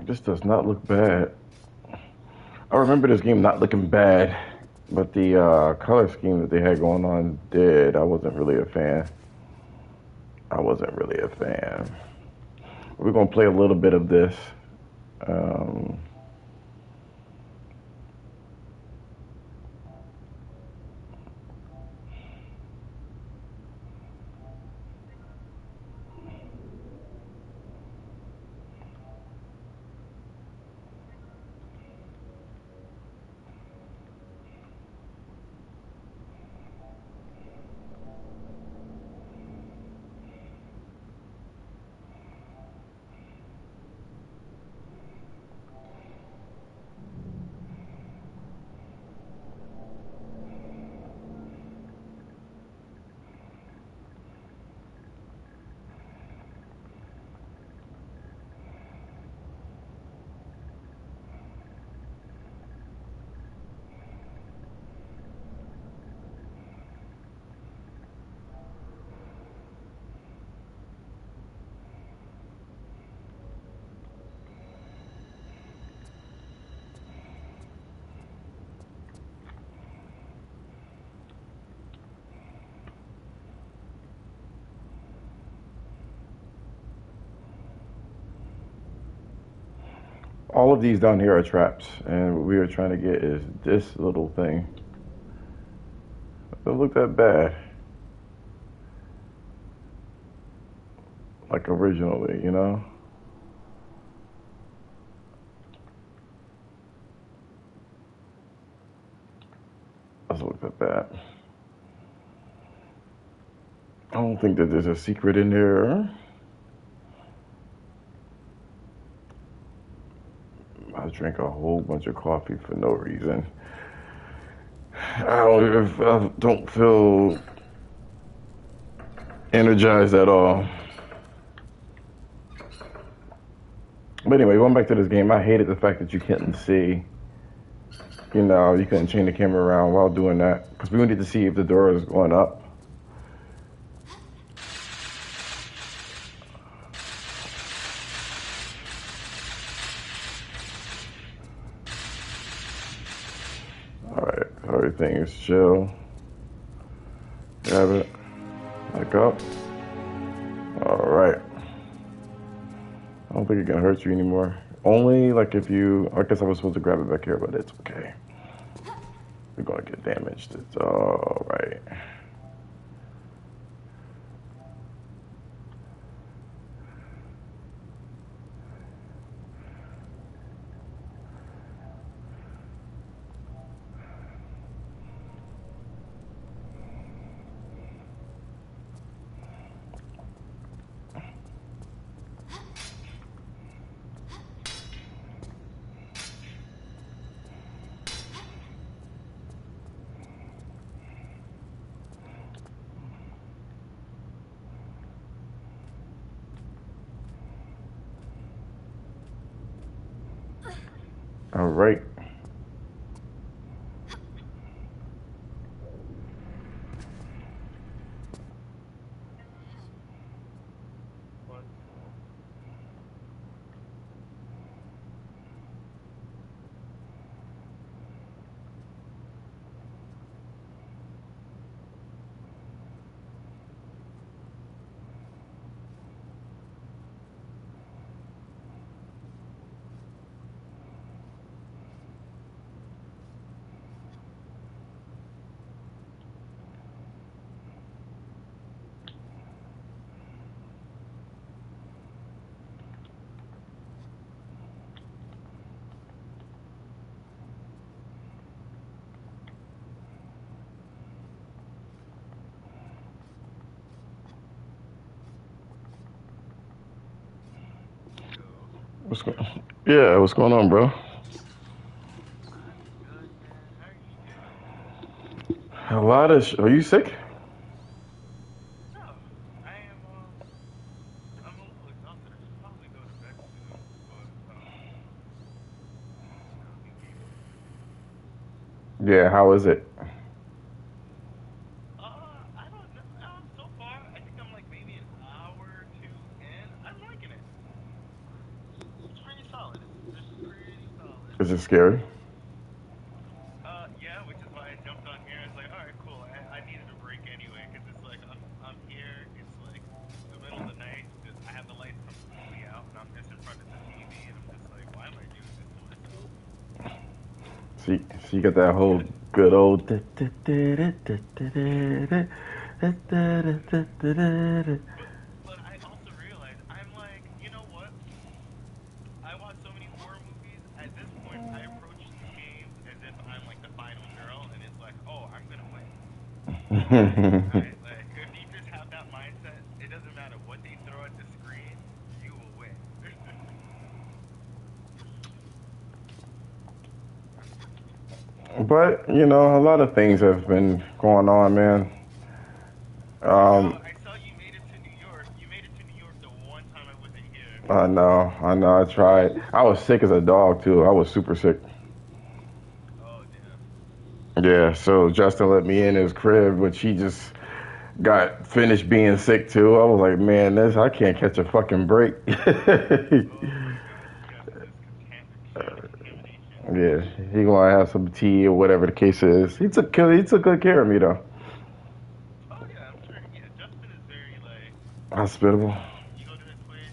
This does not look bad. I remember this game not looking bad, but the color scheme that they had going on did. I wasn't really a fan. I wasn't really a fan. We're gonna play a little bit of this. Um, all of these down here are traps, and what we are trying to get is this little thing. Don't look that bad. Like originally, you know? Doesn't look that bad. I don't think that there's a secret in there. I drank a whole bunch of coffee for no reason. I don't feel energized at all. But anyway, going back to this game, I hated the fact that you couldn't see. You know, you couldn't change the camera around while doing that because we wanted to see if the door is going up. All right, so everything is chill. Grab it, back up. All right. I don't think it can hurt you anymore. Only like if you, I guess I was supposed to grab it back here, but it's okay. We're gonna get damaged. It's all right. All right. What's going? Yeah, what's going on, bro? A lot of. Are you sick? Yeah. How is it? Is it scary? Yeah, which is why I jumped on here. It's like, all right, cool. I needed a break anyway, because it's like I'm here. It's like the middle of the night. I have the lights completely out, and I'm just in front of the TV, and I'm just like, why am I doing this to myself? So you got that whole good old. But I also realized I'm like, you know what? I watch so many horror movies. At this point, I approach these games as if I'm like the final girl, and it's like, oh, I'm gonna win. Right? Like, if you just have that mindset, it doesn't matter what they throw at the screen, you will win. But you know, a lot of things have been going on, man. Yo, Um, I saw you made it to New York. You made it to New York the one time I wasn't here. I know. I tried. I was sick as a dog too. I was super sick. Oh, damn. Yeah, so Justin let me in his crib, but she just got finished being sick too. I was like, man, this I can't catch a fucking break. Oh my God, you got this contamination. Yeah, he gonna have some tea or whatever the case is. He took good care of me though. Oh yeah, I'm sure. Yeah, Justin is very like, Hospitable. you go to his place,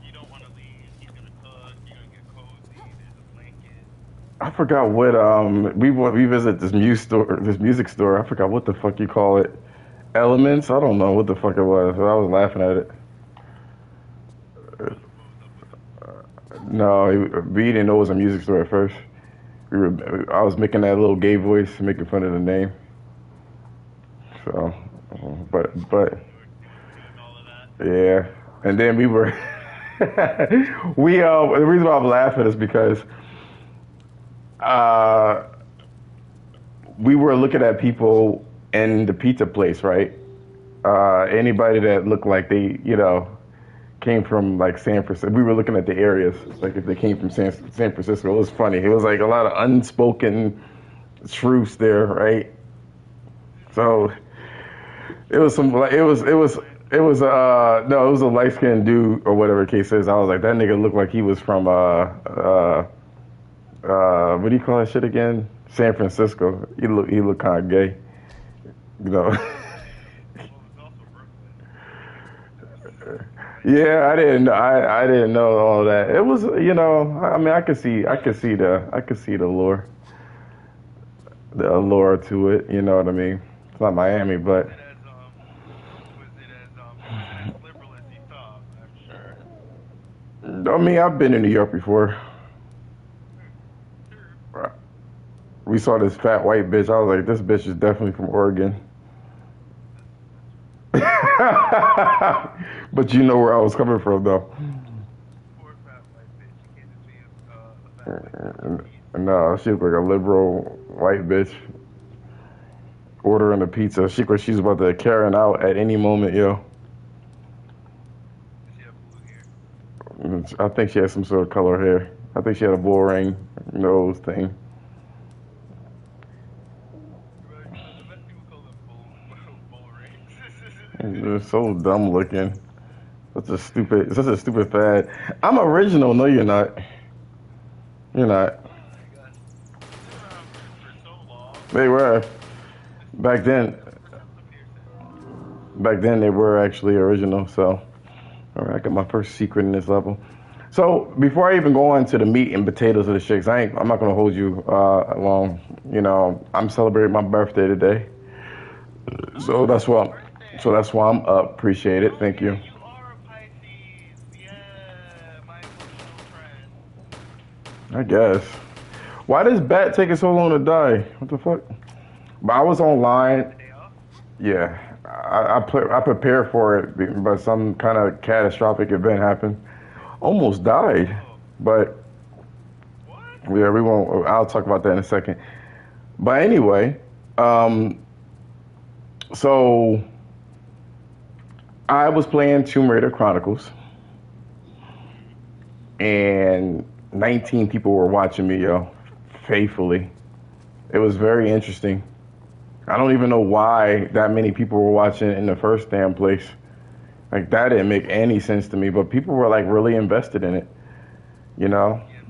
you don't want to leave. He's gonna cook. You're gonna get cozy. There's a blanket. I forgot what we visit this music store. I forgot what the fuck you call it. Elements. I don't know what the fuck it was. I was laughing at it. What was up with him? No, we didn't know it was a music store at first. I was making that little gay voice, making fun of the name. So, but He was doing all of that. yeah. And then we were the reason why I'm laughing is because uh we were looking at people in the pizza place, right? Anybody that looked like they, came from like San Francisco. We were looking at the areas, like if they came from San Francisco. It was funny. It was like a lot of unspoken truths there, right? So it was some, like, it was no, it was a light skinned dude or whatever the case is. I was like, that nigga looked like he was from what do you call that shit again? San Francisco. He looked kind of gay, you know. Well, it's also Brooklyn. Yeah, I didn't know all that. It was, I mean, I could see the allure to it. You know what I mean? It's not Miami, but Was it as liberal as you thought? I'm sure. I mean, I've been in New York before. Hmm. Sure. We saw this fat white bitch. I was like, this bitch is definitely from Oregon. That's funny. But you know where I was coming from, though. Poor fat white bitch. You can't just be a fat white bitch in peace. No, she was like a liberal white bitch ordering a pizza. She's about to Karen out at any moment, yo. Does she have blue hair? I think she had some sort of color hair. I think she had a bull ring nose thing. The best people call them bull rings. They're so dumb looking. Such a stupid fad. I'm original. No, you're not. You're not. Oh my God. They've been around for so long. They were This back then. this is just a Pearson. Back then, they were actually original. So, all right, I got my first secret in this level. So before I even go on to the meat and potatoes of the shakes, I'm not gonna hold you long. I'm celebrating my birthday today, so Oh, that's happy why. So birthday. that's why I'm up. Appreciate it. Oh Thank yeah, you. you are a Pisces. Yeah, my emotional friend. I guess. Why does Bat taking so long to die? What the fuck? But I was You have online. a day off? Yeah, I prepared for it, but some kind of catastrophic event happened. Almost died, Oh, but what? yeah, we won't. I'll talk about that in a second. But anyway, um, so I was playing Tomb Raider Chronicles, and 19 people were watching me, yo, faithfully. It was very interesting. I don't even know why that many people were watching in the first damn place. Like that didn't make any sense to me, but people were like really invested in it, you know? Yeah,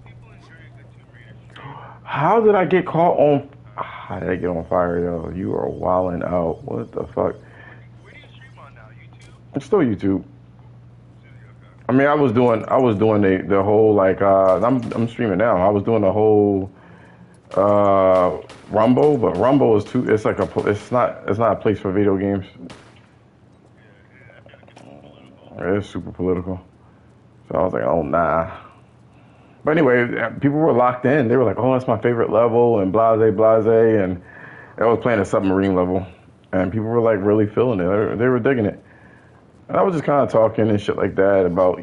people enjoy a good How did I get caught on? How did I get on fire, yo? You are wilding out. What the fuck? Where do you stream on now? YouTube? It's still YouTube. Okay. I mean, I was doing the whole like I'm streaming now. I was doing the whole Rumble, but Rumble is too. It's like it's not a place for video games. Yeah, I feel like it's too political. It's super political. So I was like, oh nah. But anyway, people were locked in. They were like, oh, that's my favorite level, and blase blase, and I was playing a submarine level, and people were like really feeling it. They were digging it. And I was just kind of talking and shit like that about,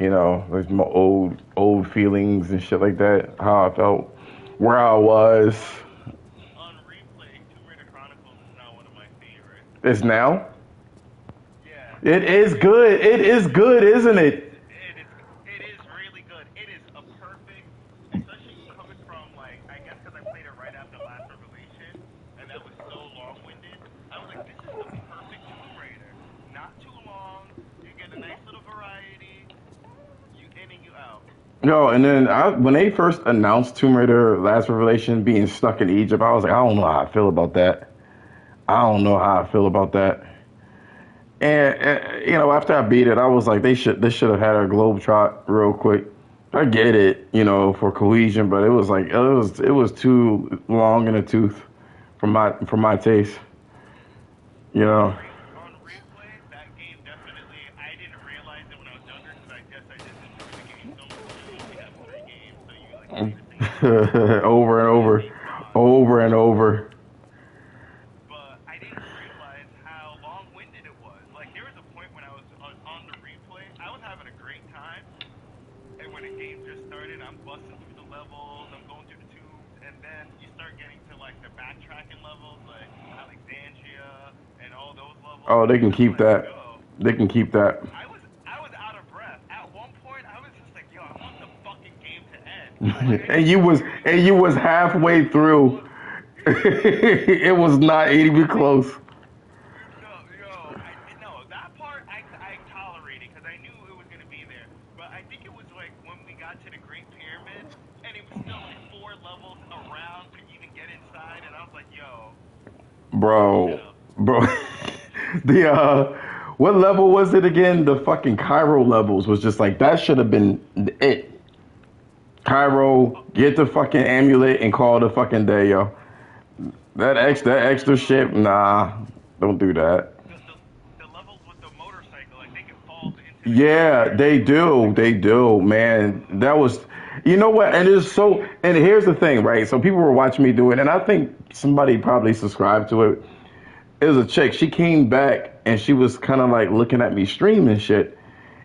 like my old feelings and shit like that, how I felt, where I was. On replay, Tomb Raider Chronicles is now one of my favorites. It's now. Yeah. It is good. It is good, isn't it? It is really good. It is a perfect, especially coming from like, I guess because I played it right after Last Revelation, and that was so long-winded. I was like, this is the perfect Tomb Raider. Not too long. You get a nice little variety. You in and you out. No, and then when they first announced Tomb Raider Last Revelation being stuck in Egypt, I was like, I don't know how I feel about that. I don't know how I feel about that. And after I beat it, I was like, they should have had a globe trot real quick. I get it, for cohesion, but it was like it was too long in the tooth for my taste. You know. On replay, that game definitely, I didn't realize it when I was younger because I guess I just enjoyed the game so much. You only have 3 games, so you like play the same Over and over, over and over. but I didn't realize how long-winded it was. Like, there was a point when I was on the replay, I was having a great time, and when the game just started, I'm busting through the levels, I'm going through the tubes, and then you start getting to, like, the backtracking levels, like Alexandria, and all those levels. Oh, they can keep that. They can keep that. I was out of breath. At one point, I was just like, yo, I want the fucking game to end. Like, and you was halfway through. It was not even close. No, that part I tolerated because I knew it was gonna be there. But I think it was like when we got to the Great Pyramid, and it was still like 4 levels around to even get inside, and I was like, yo, Bro. The what level was it again? The fucking Cairo levels was just like that should have been it. Cairo, get the fucking amulet and call it a fucking day, yo. That extra shit, nah, don't do that. the levels with the motorcycle, like they can fall into. Yeah, they do, man. That was, you know what? And it's so. And here's the thing, right? So people were watching me do it, and I think somebody probably subscribed to it. It was a chick. She came back and she was kind of like looking at me stream and shit.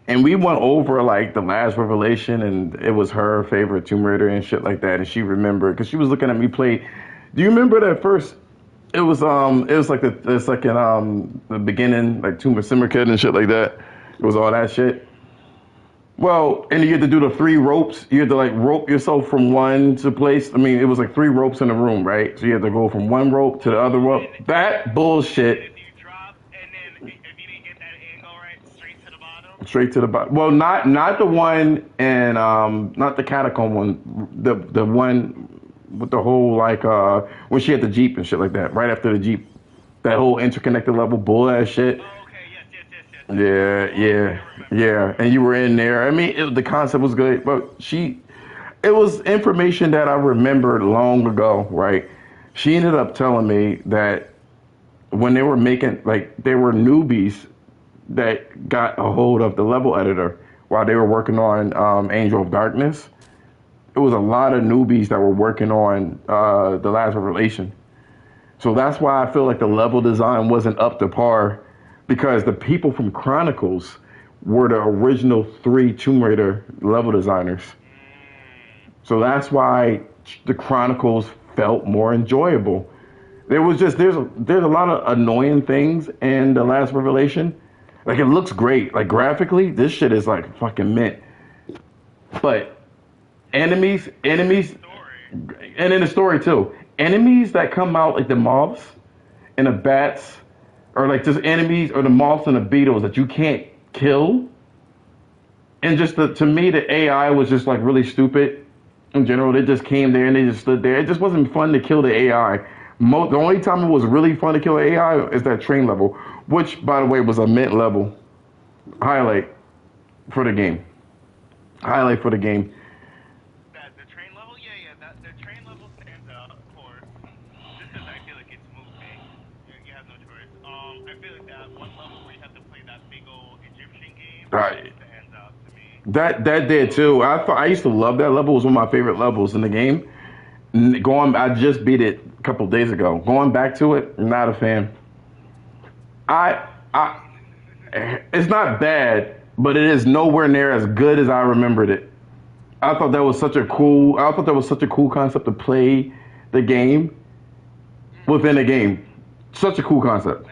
And we went over like the last revelation, and it was her favorite Tomb Raider and shit like that. And she remembered because she was looking at me play. Do you remember that first? It was like the beginning, like Tomb of Simmerkid and shit like that. It was all that shit. Well, and you had to do the 3 ropes. You had to like rope yourself from one to place. I mean, it was like 3 ropes in a room, right? So you had to go from one rope to the other rope. That bullshit. If you drop, and then if you didn't get that angle right, straight to the bottom. Straight to the bottom. Well, not the one and not the catacomb one. The one with the whole like when she had the Jeep and shit like that. Right after the Jeep, that whole interconnected level bull ass shit. Oh, okay, yes. Yeah. And you were in there. I mean, the concept was good, but it was information that I remembered long ago, right? She ended up telling me that when they were making, like, there were newbies that got a hold of the level editor while they were working on Angel of Darkness. It was a lot of newbies that were working on The Last Revelation. So that's why I feel like the level design wasn't up to par, because the people from Chronicles were the original 3 Tomb Raider level designers. So that's why the Chronicles felt more enjoyable. There's a lot of annoying things in The Last Revelation. Like, it looks great. Like, graphically, this shit is like fucking mint. But enemies, and in the story too, enemies that come out like the moths and the bats, or like just enemies, or the moths and the beetles that you can't kill. And just to me, the AI was just like really stupid. in general. They just came there and they just stood there. It just wasn't fun to kill the AI. The only time it was really fun to kill the AI is that train level, which, by the way, was a mint level highlight for the game. Highlight for the game. That the train level, yeah, that the train level stands out, of course. Just because I feel like it's moving, you have no choice. I feel like that one level where you have to play that big old Egyptian game Right. stands out to me. That did too. I used to love that level. It was one of my favorite levels in the game. I just beat it a couple days ago. Going back to it, not a fan. I, it's not bad, but it is nowhere near as good as I remembered it. I thought that was such a cool. I thought that was such a cool concept to play the game within a game. Such a cool concept.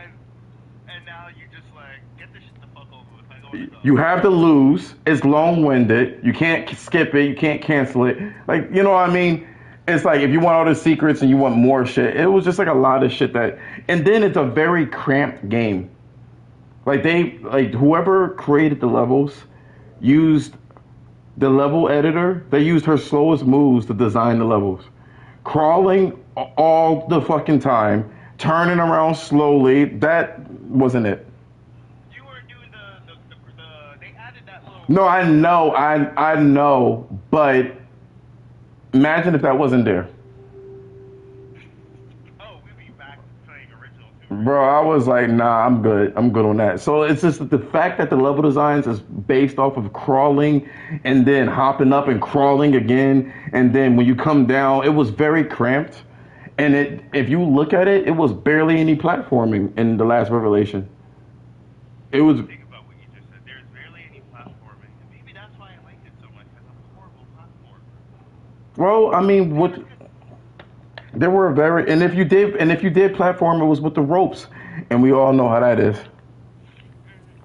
And now you just like get this shit the fuck over with. Like, I wanna go. You have to lose. It's long winded. You can't skip it. You can't cancel it. Like, you know what I mean? It's like if you want all the secrets and you want more shit, it was just like a lot of shit that. And then it's a very cramped game. Like whoever created the levels used the level editor. They used her slowest moves to design the levels. Crawling all the fucking time, turning around slowly. That wasn't it. You were doing they added that little. No, I know, but imagine if that wasn't there. Oh, we'd be back to playing original too. Bro, I was like, nah, I'm good. I'm good on that. So it's just the fact that the level designs is based off of crawling and then hopping up and crawling again. And then when you come down, it was very cramped. And if you look at it, it was barely any platforming in the last Revelation. It was, Think about what you just said. There's barely any platforming. And maybe that's why I liked it so much, because I'm a horrible platformer. well, I mean, what there were very, and if you did platform, it was with the ropes. And we all know how that is.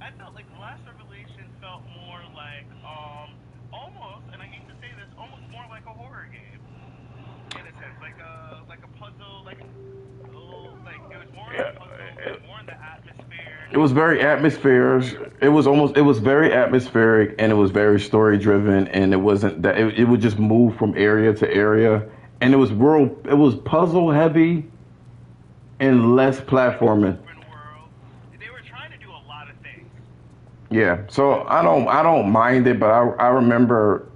I felt like the last Revelation felt more like, almost, and I hate to say this, almost more like a horror game. In a sense, like a puzzle, like it was more Yeah. a puzzle, it was more in the atmosphere. It was very atmospheric. It was very atmospheric and it was very story driven and it wasn't that it would just move from area to area and it was puzzle heavy and less platforming. Open world. They were trying to do a lot of things. Yeah. So I don't mind it, but I remember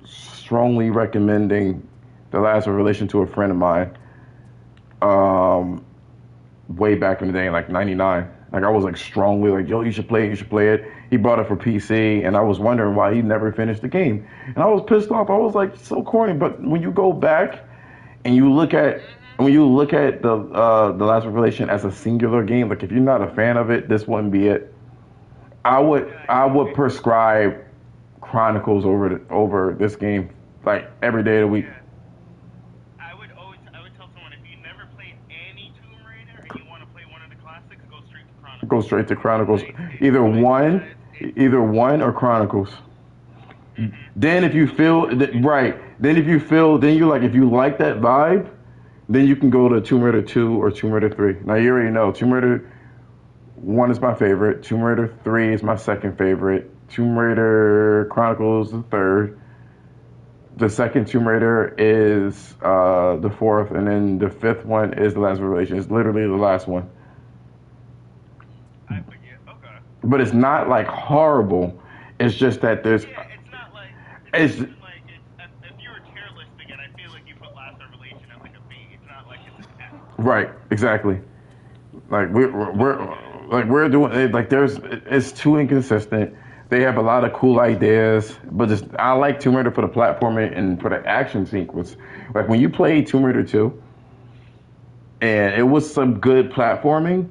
strongly recommending The Last Revelation to a friend of mine. Way back in the day, like '99. Like I was like strongly like, yo, you should play it, you should play it. He bought it for PC, and I was wondering why he never finished the game, and I was pissed off. I was like, so corny. But when you go back and you look at the Last Revelation as a singular game, like if you're not a fan of it, this wouldn't be it. I would prescribe Chronicles over this game like every day of the week. Yeah. I would tell someone if you never played any Tomb Raider and you want to play one of the classics, go straight to Go Chronicles. straight to Chronicles. It's Either one, guys, either one or Chronicles. Then if you feel right, then you like if you like that vibe, then you can go to Tomb Raider 2 or Tomb Raider 3. Now you already know Tomb Raider 1 is my favorite. Tomb Raider 3 is my second favorite. Tomb Raider Chronicles is the third. The second Tomb Raider is the fourth, and then the fifth one is the Last Revelation. It's literally the last one. but yeah, okay. But it's not like horrible. It's just that there's Yeah, it's not like it's even like if you were tier listing it, I feel like you put Last Revelation as like a B. It's not like it's an F. right, exactly. Like we're doing it, like there's it's too inconsistent. They have a lot of cool ideas, but just I like Tomb Raider for the platforming and for the action sequence. Like when you play Tomb Raider 2, and it was some good platforming,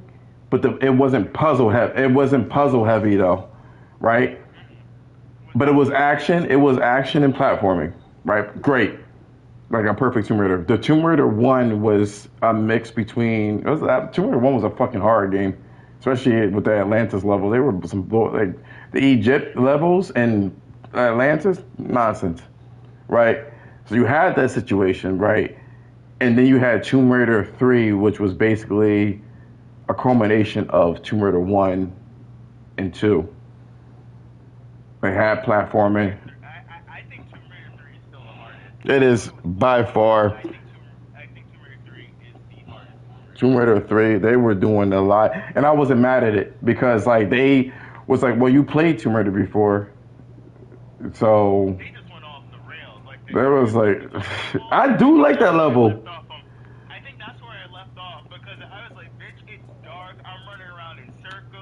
but it wasn't puzzle heavy. It wasn't puzzle heavy though, right? But it was action. It was action and platforming, right? Great, like a perfect Tomb Raider. The Tomb Raider 1 was a mix between. Tomb Raider 1 was a fucking horror game, especially with the Atlantis level. They were some like the Egypt levels and Atlantis nonsense, right? So you had that situation, right? And then you had Tomb Raider 3, which was basically a culmination of Tomb Raider 1 and 2. They had platforming. I think Tomb Raider 3 is still the hardest. It is by far. I think Tomb Raider 3 is the hardest Tomb Raider. Tomb Raider 3, they were doing a lot. And I wasn't mad at it because, like, they was like, well, you played Tomb Raider before. So, They just went off the rails. Like there was like, I I do think like that's that where I level. left off. I think that's where I left off because I was like, bitch, it's dark. I'm running around in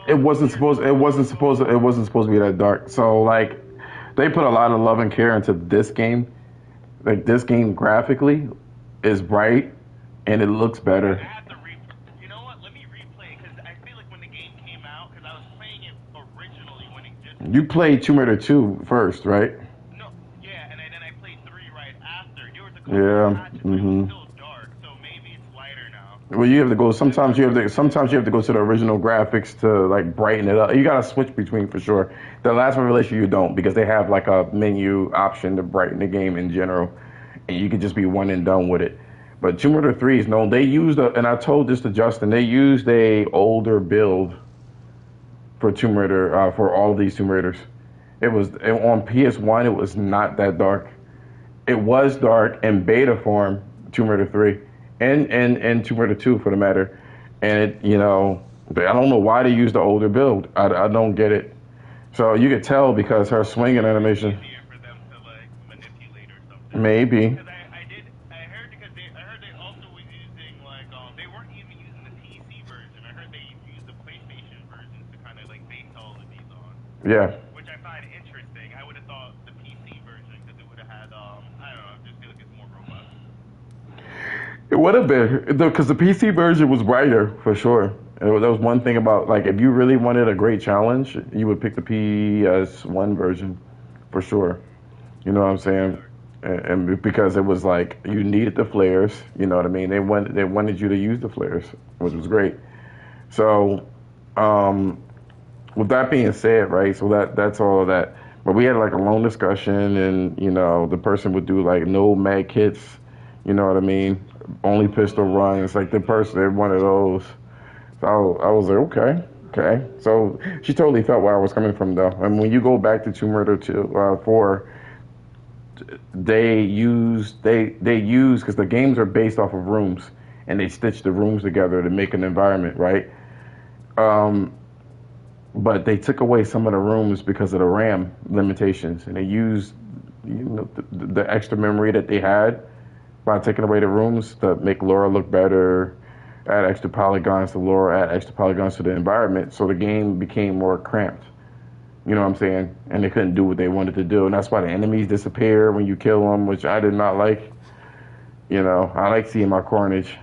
It circles. wasn't There's supposed, no it wasn't supposed, puzzle. it wasn't supposed to be that dark. So, like, they put a lot of love and care into this game. Like, this game graphically is bright and it looks Okay, better. I have to You know what? Let me replay because I feel like when the game came out, because I was playing it originally when it just You came played out. Tomb Raider 2 first, right? No, yeah, and then I played 3 right after. There was a couple of Yeah. patches, but it was hmm still dark, so maybe it's lighter now. Well, you have to go. Because I remember, Sometimes you have to go to the original graphics to like brighten it up. You gotta switch between for sure. The last Revelation you don't because they have like a menu option to brighten the game in general, and you could just be one and done with it. But Tomb Raider 3 is known. They used and I told this to Justin. They used a older build for Tomb Raider for all of these Tomb Raiders. It was on PS1. It was not that dark. It was dark in beta form, Tomb Raider 3, and Tomb Raider 2 for the matter. And but I don't know why they used the older build. I don't get it. So you could tell because her swinging maybe it's animation, easier for them to like manipulate or something. maybe. Because I heard because I heard they also were using like they weren't even using the PC version. I heard they used the PlayStation versions to kind of like base all of these on, Yeah, which I find interesting. I would have thought the PC version because it would have had I don't know, I just feel like it's more robust. it would have been because the PC version was brighter for sure. That was one thing about like if you really wanted a great challenge, you would pick the PS1 version for sure. You know what I'm saying? Dark. And because it was like you needed the flares, you know what I mean? They wanted you to use the flares, which was great. So, um, with that being said, right? So that's all of that. But we had like a long discussion, and the person would do like no mag kits, you know what I mean? Only pistol Oh runs, like the yeah. person they one of those. So I was like, okay, okay. So she totally felt where I was coming from, though. And when you go back to Tomb Raider 4, they use because the games are based off of rooms and they stitch the rooms together to make an environment, right? Um, but they took away some of the rooms because of the RAM limitations, and they used the extra memory that they had by taking away the rooms to make Laura look better, add extra polygons to Laura, add extra polygons to the environment, so the game became more cramped. You know what I'm saying? And they couldn't do what they wanted to do, and that's why the enemies disappear when you kill them, which I did not like. I like seeing my carnage,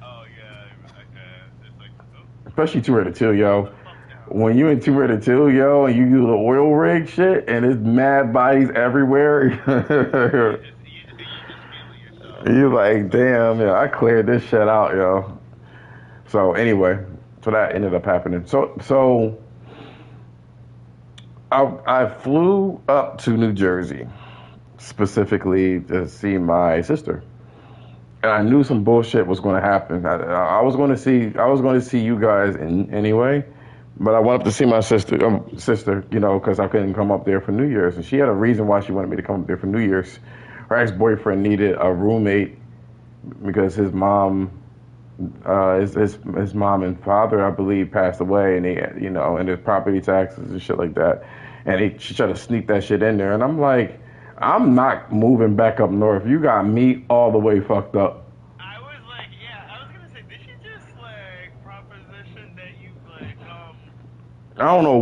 Oh yeah. Okay. It's like oh, especially Tomb Raider 2, calm yo. the fuck down. When you in Tomb Raider 2, yo, and you do the oil rig shit, and it's mad bodies Yeah, everywhere, you just feeling yourself. you like, damn, yeah, I cleared this shit out, yo. So anyway, so that ended up happening. So I flew up to New Jersey specifically to see my sister. And I knew some bullshit was going to happen. I was going to see you guys anyway, but I went up to see my sister, because I couldn't come up there for New Year's, and she had a reason why she wanted me to come up there for New Year's. Her ex-boyfriend needed a roommate because his mom, his mom and father, I believe, passed away, and and there's property taxes and shit like that, and she tried to sneak that shit in there, and I'm like, I'm not moving back up north. You got me all the way fucked up. I was like, yeah, I was gonna say, did she just like proposition that you like I don't know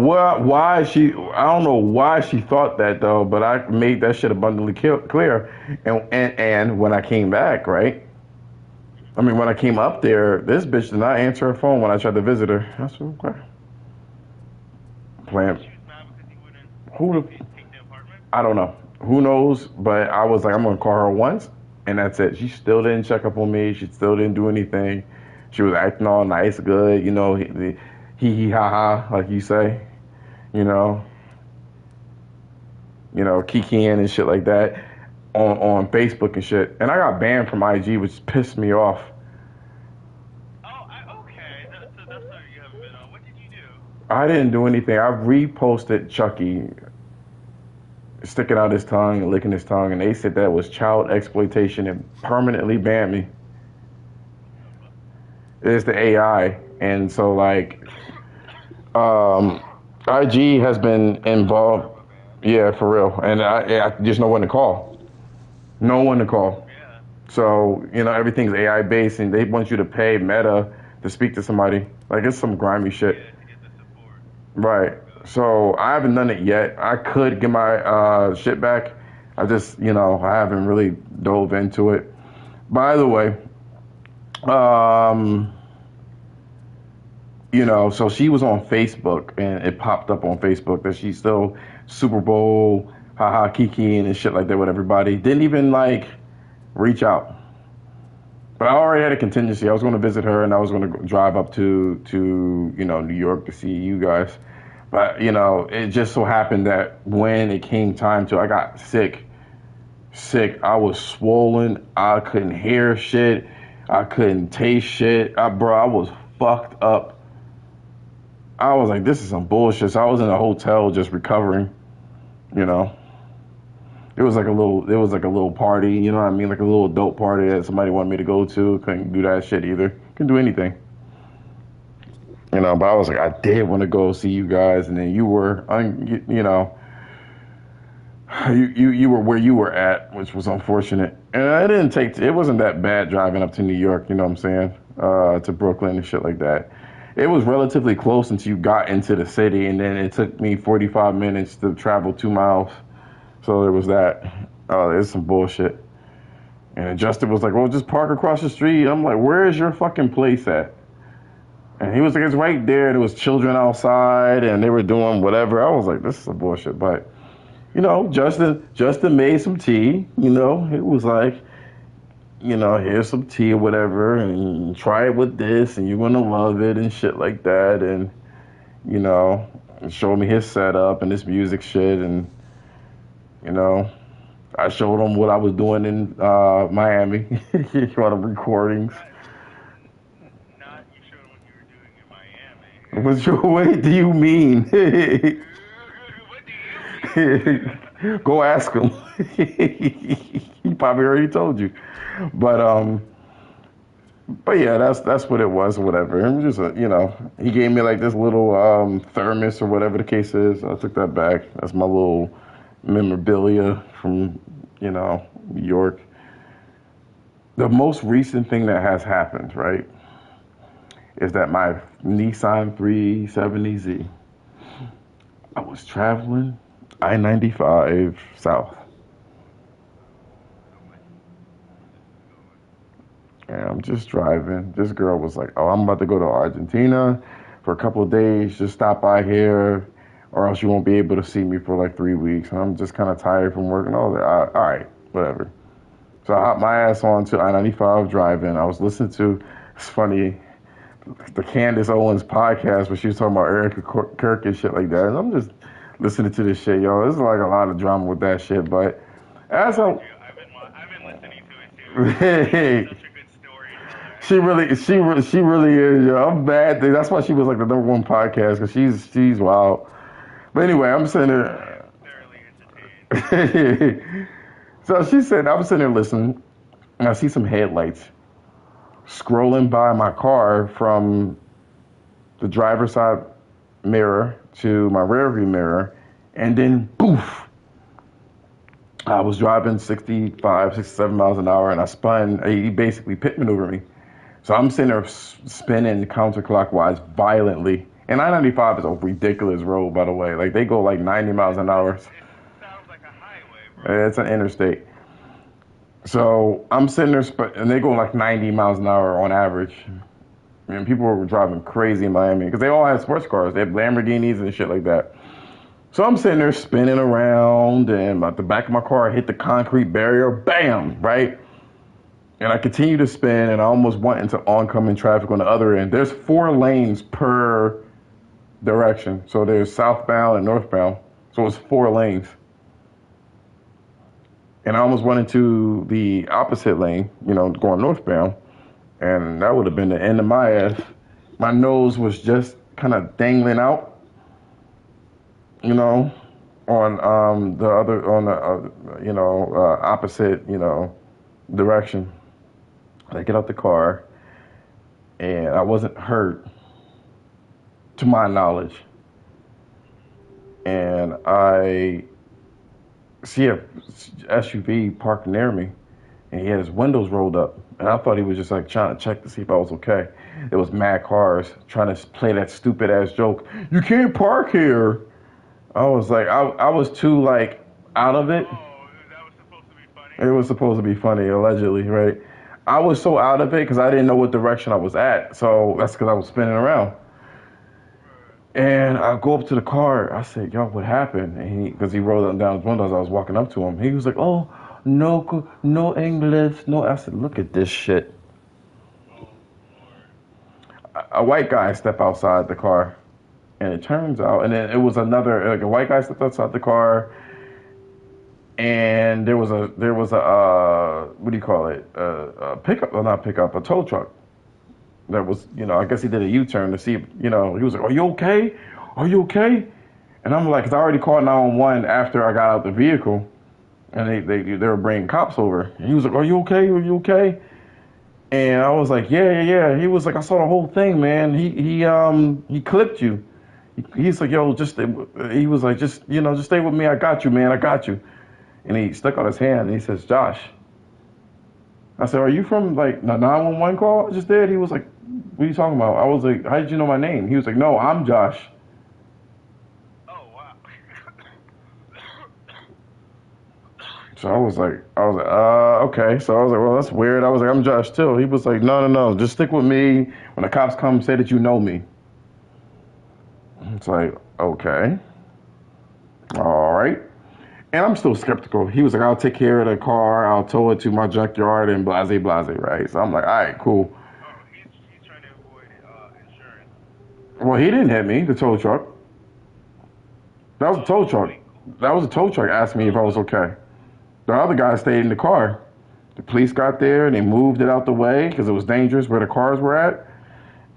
why she thought that though, but I made that shit abundantly clear. And when I came back, right? I mean, when I came up there, this bitch did not answer her phone when I tried to visit her. I said, okay. so Plan. she was mad because he wouldn't Who the? take the apartment? I don't know. Who knows? But I was like, I'm gonna call her once, and that's it. She still didn't check up on me. She still didn't do anything. She was acting all nice, good. He ha ha, like you say. You know, kikiing and shit like that on Facebook and shit. And I got banned from IG, which pissed me off. Oh, okay. So that's how you haven't been on. What did you do? I didn't do anything. I reposted Chucky sticking out his tongue and licking his tongue, and they said that was child exploitation and permanently banned me. It's the AI, and so like, um, IG has been involved. Yeah, for real, and I just know when to call. No one to call. Yeah. So everything's AI based, and they want you to pay Meta to speak to somebody. Like it's some grimy shit. Yeah, to get the support. Right. So I haven't done it yet. I could get my shit back. I just, I haven't really dove into it. By the way, um, so she was on Facebook and it popped up on Facebook that she's still Super Bowl, haha, Kiki and shit like that with everybody. Didn't even like reach out. But I already had a contingency. I was going to visit her and I was going to drive up to New York to see you guys. But it just so happened that when it came time to, I got sick. I was swollen. I couldn't hear shit. I couldn't taste shit. Bro, I was fucked up. I was like, this is some bullshit. So I was in a hotel just recovering. You know, it was like a little party. You know what I mean? Like a little adult party that somebody wanted me to go to. Couldn't do that shit either. Couldn't do anything. But I was like, I did want to go see you guys, and then you were, you were where you were at, which was unfortunate. And it wasn't that bad driving up to New York, you know what I'm saying, to Brooklyn and shit like that. It was relatively close until you got into the city, and then it took me 45 minutes to travel 2 miles. So there was that. It's some bullshit. And Justin was like, well, just park across the street. I'm like, where is your fucking place at? And he was like, it's right there. There was children outside, and they were doing whatever. I was like, this is some bullshit. But, Justin made some tea. It was like, here's some tea or whatever, and try it with this, and you're going to love it and shit like that. And, showed me his setup and his music shit. And, I showed him what I was doing in Miami, for the recordings. Not you showed what you were doing in Miami. What do you mean? What do you mean? Go ask him. He probably already told you. But yeah, that's what it was, or whatever. It was just he gave me like this little thermos or whatever the case is. I took that back. That's my little memorabilia from New York. The most recent thing that has happened, right, is that my Nissan 370Z, I was traveling I-95 south. And I'm just driving. This girl was like, oh, I'm about to go to Argentina for a couple of days. Just stop by here, or else you won't be able to see me for like 3 weeks. And I'm just kind of tired from work. And I was like, all right, whatever. So I hopped my ass on to I-95 driving. I was listening to, it's funny, the Candace Owens podcast where she was talking about Erica Kirk and shit like that. And I'm just listening to this shit, yo. There's like a lot of drama with that shit. But as I've been listening to it too. Such a good story. she really is, yo. I'm bad. That's why she was like the #1 podcast, because she's wild. But anyway, I'm sitting there. Thoroughly entertained. So she said, I'm sitting there listening, and I see some headlights scrolling by my car from the driver's side mirror to my rear view mirror, and then poof, I was driving 65, 67 miles an hour, and I spun. He basically pit maneuvered me. So I'm sitting there spinning counterclockwise violently. And I-95 is a ridiculous road, by the way. Like, they go like 90 miles an hour. It sounds like a highway, bro. It's an interstate. So I'm sitting there, and they go like 90 miles an hour on average. I mean, people were driving crazy in Miami because they all had sports cars. They had Lamborghinis and shit like that. So I'm sitting there spinning around, and at the back of my car, I hit the concrete barrier, bam, right? And I continue to spin, and I almost went into oncoming traffic on the other end. There's 4 lanes per direction. So there's southbound and northbound. So it's 4 lanes. And I almost went into the opposite lane, going northbound. And that would have been the end of my ass. My nose was just kind of dangling out, on the other on the opposite direction. I get out the car, and I wasn't hurt to my knowledge, and I see a SUV parked near me, and he had his windows rolled up, and I thought he was just like trying to check to see if I was okay. It was mad cars trying to play that stupid ass joke. You can't park here. I was like, I was too like out of it. Oh, that was supposed to be funny. It was supposed to be funny, allegedly, right? I was so out of it because I didn't know what direction I was at. So that's because I was spinning around. And I go up to the car. I said, "Yo, what happened?" And because he rolled down his window as I was walking up to him, he was like, "Oh, no English, no." I said, "Look at this shit." Oh, Lord. A white guy stepped outside the car, and it turns out, and then it was another like a white guy stepped outside the car, and there was a what do you call it? A pickup, well, not pickup, a tow truck. That was, I guess he did a U-turn to see, he was like, "Are you okay? Are you okay?" And I'm like, 'cause I already called 911 after I got out the vehicle, and they were bringing cops over. And he was like, "Are you okay? Are you okay?" And I was like, "Yeah, yeah, yeah." He was like, "I saw the whole thing, man. He clipped you." He's like, "Yo, he was like, just stay with me. I got you, man. I got you." And he stuck out his hand and he says, "Josh." I said, "Are you from like the 911 call I just did?" He was like, "What are you talking about?" I was like, "How did you know my name?" He was like, "No, I'm Josh." Oh, wow. So okay. So I was like, "Well, that's weird." I was like, "I'm Josh too." He was like, "No, no, no. Just stick with me. When the cops come, say that you know me." It's like, okay, all right. And I'm still skeptical. He was like, "I'll take care of the car. I'll tow it to my junkyard and blase, blase, right?" So I'm like, "All right, cool." Oh, he's trying to avoid insurance. Well, he didn't hit me, the tow truck. That was a Oh, tow truck. wait, cool. That was a tow truck asking me if I was okay. The other guy stayed in the car. The police got there and they moved it out the way because it was dangerous where the cars were at.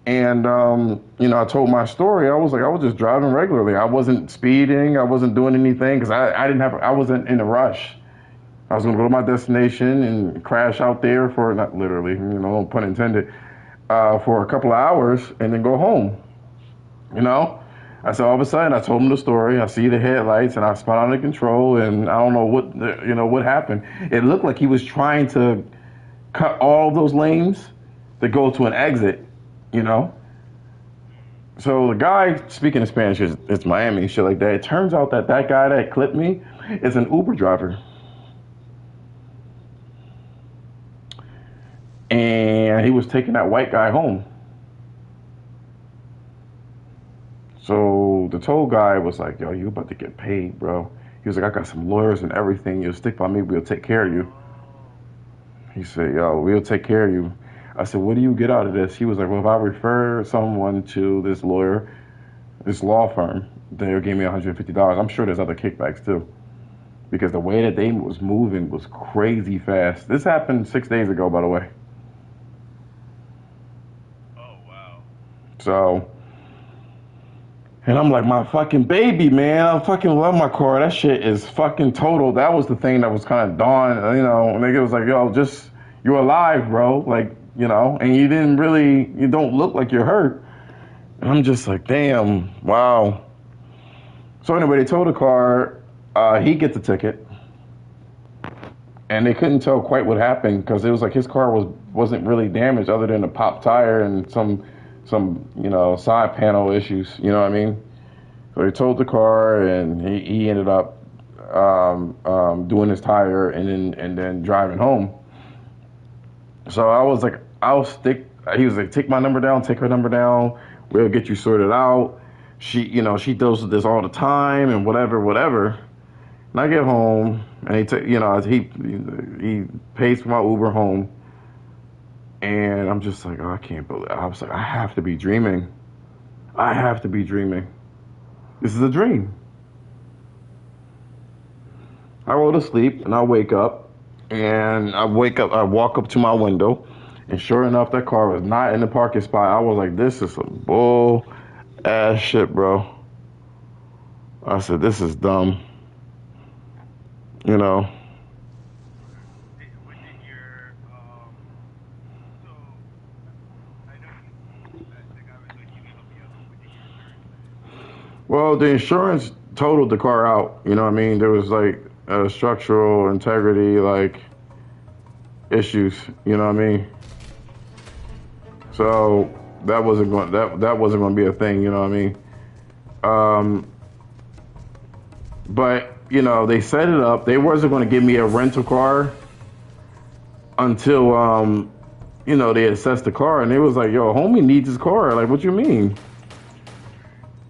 And, I told my story. I was like, I was just driving regularly. I wasn't speeding. I wasn't doing anything because I wasn't in a rush. I was going to go to my destination and crash out there for, not literally, no pun intended, for a couple of hours and then go home. You know? I said all of a sudden I told him the story. I see the headlights and I spun out of control and I don't know what happened. It looked like he was trying to cut all those lanes to go to an exit, you know. So the guy speaking in Spanish it's Miami and shit like that. It turns out that guy that clipped me is an Uber driver, and he was taking that white guy home. So the toll guy was like, "Yo, you about to get paid, bro." He was like, "I got some lawyers and everything. You'll stick by me. We'll take care of you." He said, "Yo, we'll take care of you." I said, "What do you get out of this?" He was like, "Well, if I refer someone to this lawyer, this law firm, they'll give me $150. I'm sure there's other kickbacks too." Because the way that they was moving was crazy fast. This happened 6 days ago, by the way. Oh, wow. So, and I'm like, my fucking baby, man. I fucking love my car. That shit is fucking total. That was the thing that was kind of dawn, and nigga was like, "Yo, just, you're alive, bro." Like, and you don't look like you're hurt. And I'm just like, damn, wow. So anyway, they towed the car. He gets a ticket. And they couldn't tell quite what happened because it was like his car wasn't really damaged other than a pop tire and some side panel issues. You know what I mean? So they towed the car, and he ended up doing his tire and then driving home. So I was like, I'll stick. He was like, "Take my number down, take her number down. We'll get you sorted out." She deals with this all the time and whatever, whatever. And I get home, and he pays for my Uber home, and I'm just like, oh, I can't believe. I was like, I have to be dreaming. I have to be dreaming. This is a dream. I go to sleep, and I wake up, and I walk up to my window, and sure enough, that car was not in the parking spot. I was like, this is some bull ass shit, bro. I said, this is dumb. You know. What did your so I know you the guy was like he can help you out, but what did your insurance say? Well, the insurance totaled the car out. You know what I mean? There was like structural integrity like issues. You know what I mean? So that wasn't going to be a thing. You know what I mean? Um, but you know they set it up. They wasn't going to give me a rental car until you know they assessed the car, and they was like, "Yo, homie needs his car." Like, what you mean?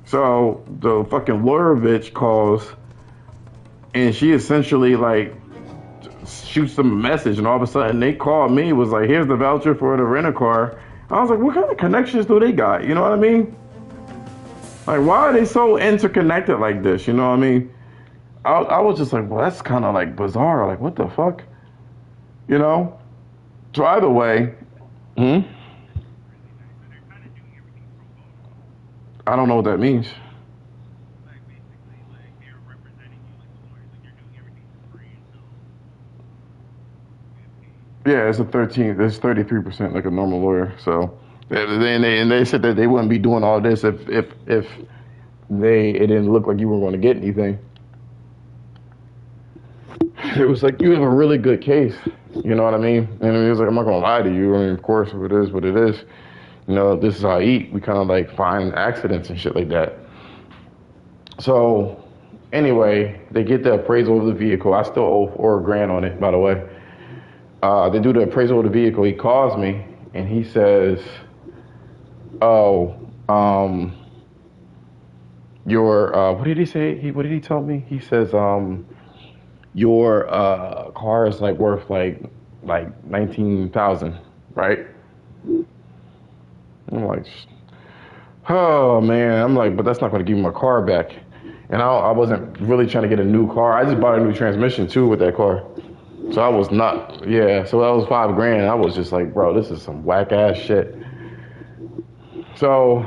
So the fucking lawyer bitch calls, and she essentially like shoots them a message, and all of a sudden they called me. Was like, "Here's the voucher for the rent a car." I was like, "What kind of connections do they got?" You know what I mean? Like, why are they so interconnected like this? You know what I mean? I was just like, well, that's kind of like bizarre. Like, what the fuck? You know? So either way, hmm? Really nice. So they're kind of doing everything pro bono. I don't know what that means. Like basically, like they're representing you like the lawyers. Like you're doing everything for free until you get paid. Yeah, it's a 13. It's 33% like a normal lawyer. So, and they said that they wouldn't be doing all this if they it didn't look like you were going to get anything. It was like you have a really good case. You know what I mean? And it was like I'm not going to lie to you. I mean, of course, it is what it is. You know, this is how I eat. We kind of like find accidents and shit like that. So, anyway, they get the appraisal of the vehicle. I still owe $4 grand on it, by the way. They do the appraisal of the vehicle. He calls me and he says, "Oh, your what did he say? What did he tell me? He says, your car is like worth like 19,000, right?" I'm like, oh man. I'm like, but that's not going to give me my car back. And I wasn't really trying to get a new car. I just bought a new transmission too with that car. So I was not, yeah. So that was $5 grand. I was just like, bro, this is some whack ass shit. So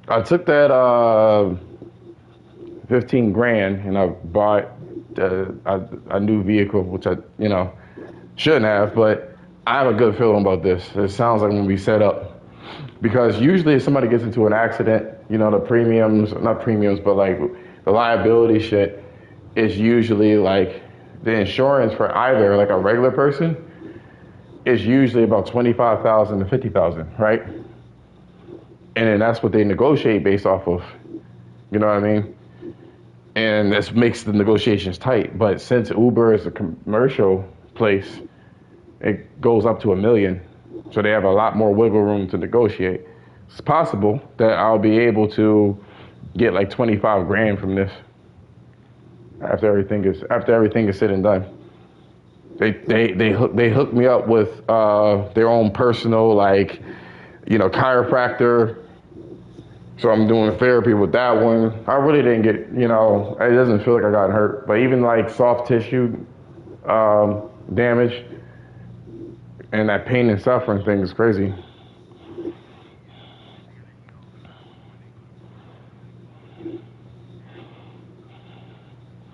I took that 15 grand and I bought a new vehicle, which I, you know, shouldn't have, but I have a good feeling about this. It sounds like I'm gonna be set up because usually if somebody gets into an accident, you know, the premiums, not premiums, but like the liability shit is usually like the insurance for either like a regular person is usually about 25,000 to 50,000, right? And then that's what they negotiate based off of. You know what I mean? And this makes the negotiations tight. But since Uber is a commercial place, it goes up to 1 million. So they have a lot more wiggle room to negotiate. It's possible that I'll be able to get like 25 grand from this after everything is said and done. They hook me up with their own personal like, you know, chiropractor. So I'm doing therapy with that one. I really didn't get, you know, it doesn't feel like I got hurt, but even like soft tissue damage and that pain and suffering thing is crazy. Yeah, they need all that stuff before they go to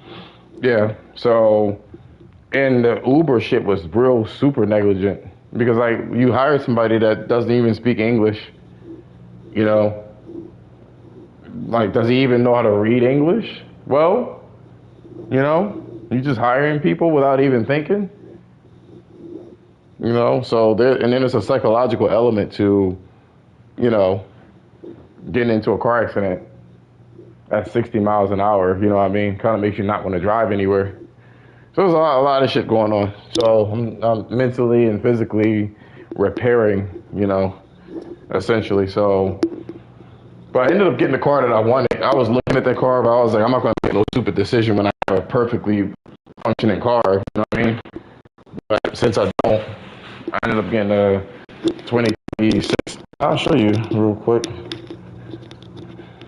court. Yeah. So, and the Uber shit was real super negligent because like you hire somebody that doesn't even speak English, you know, like does he even know how to read English? Well, you know, you just hiring people without even thinking, you know. So there, and then there's a psychological element to, you know, getting into a car accident at 60 miles an hour. You know what I mean? Kind of makes you not want to drive anywhere. So there's a lot of shit going on. So I'm mentally and physically repairing, you know, essentially. So, but I ended up getting the car that I wanted. I was looking at that car, but I was like, I'm not going to make no stupid decision when I have a perfectly functioning car. You know what I mean? But since I don't, I ended up getting a 2026. I'll show you real quick.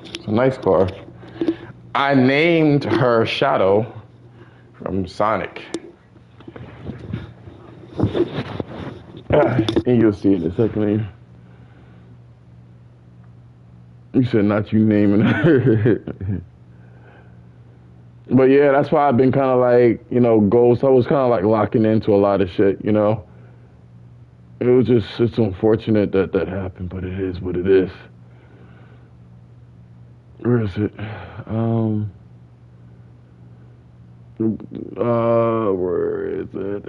It's a nice car. I named her Shadow from Sonic. And you'll see it in a second. You said not you naming her. But yeah, that's why I've been kind of like, ghost. I was kind of like locking into a lot of shit. It was just, it's unfortunate that that happened, but it is what it is. Where is it? Um, where is it?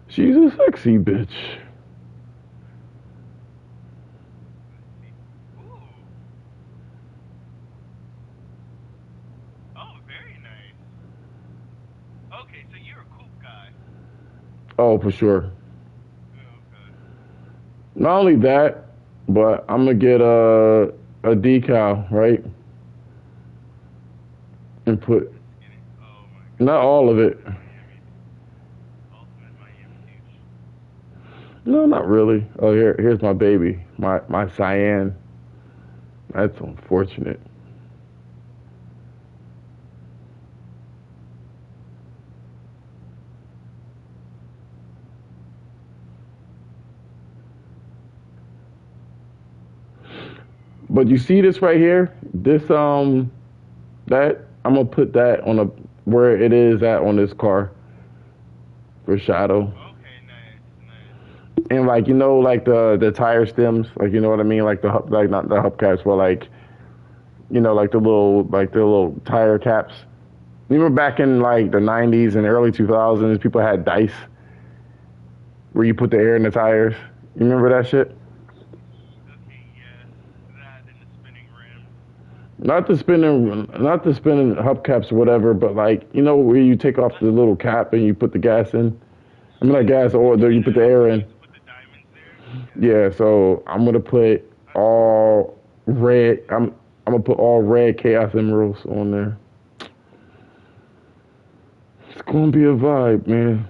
She's a sexy bitch. Let's see. Ooh. Oh, very nice. Okay, so you're a coupe guy. Oh, for sure. Oh, okay. Not only that, but I'm gonna get a decal, right, and put Let's get it. Oh my not God. all of it. Ultimate Miami. Ultimate Miami douche. No, not really. Oh, here's my baby, my cyan. That's unfortunate. But you see this right here? This that I'm gonna put that on a where it is at on this car for shadow. Okay, nice, nice. And like like the tire stems, like you know what I mean, like the like not the hubcaps, but like like the little tire caps. You remember back in like the '90s and early 2000s, people had dice where you put the air in the tires. You remember that shit? Okay, yes. That and the spinning rims. Not the spinning hubcaps or whatever, but like where you take off the little cap and you put the gas in. I mean, like gas, or you put the air You in. used to put the diamonds there. Yeah. Yeah, so I'm gonna put all red. I'm gonna put all red Chaos Emeralds on there. It's gonna be a vibe, man.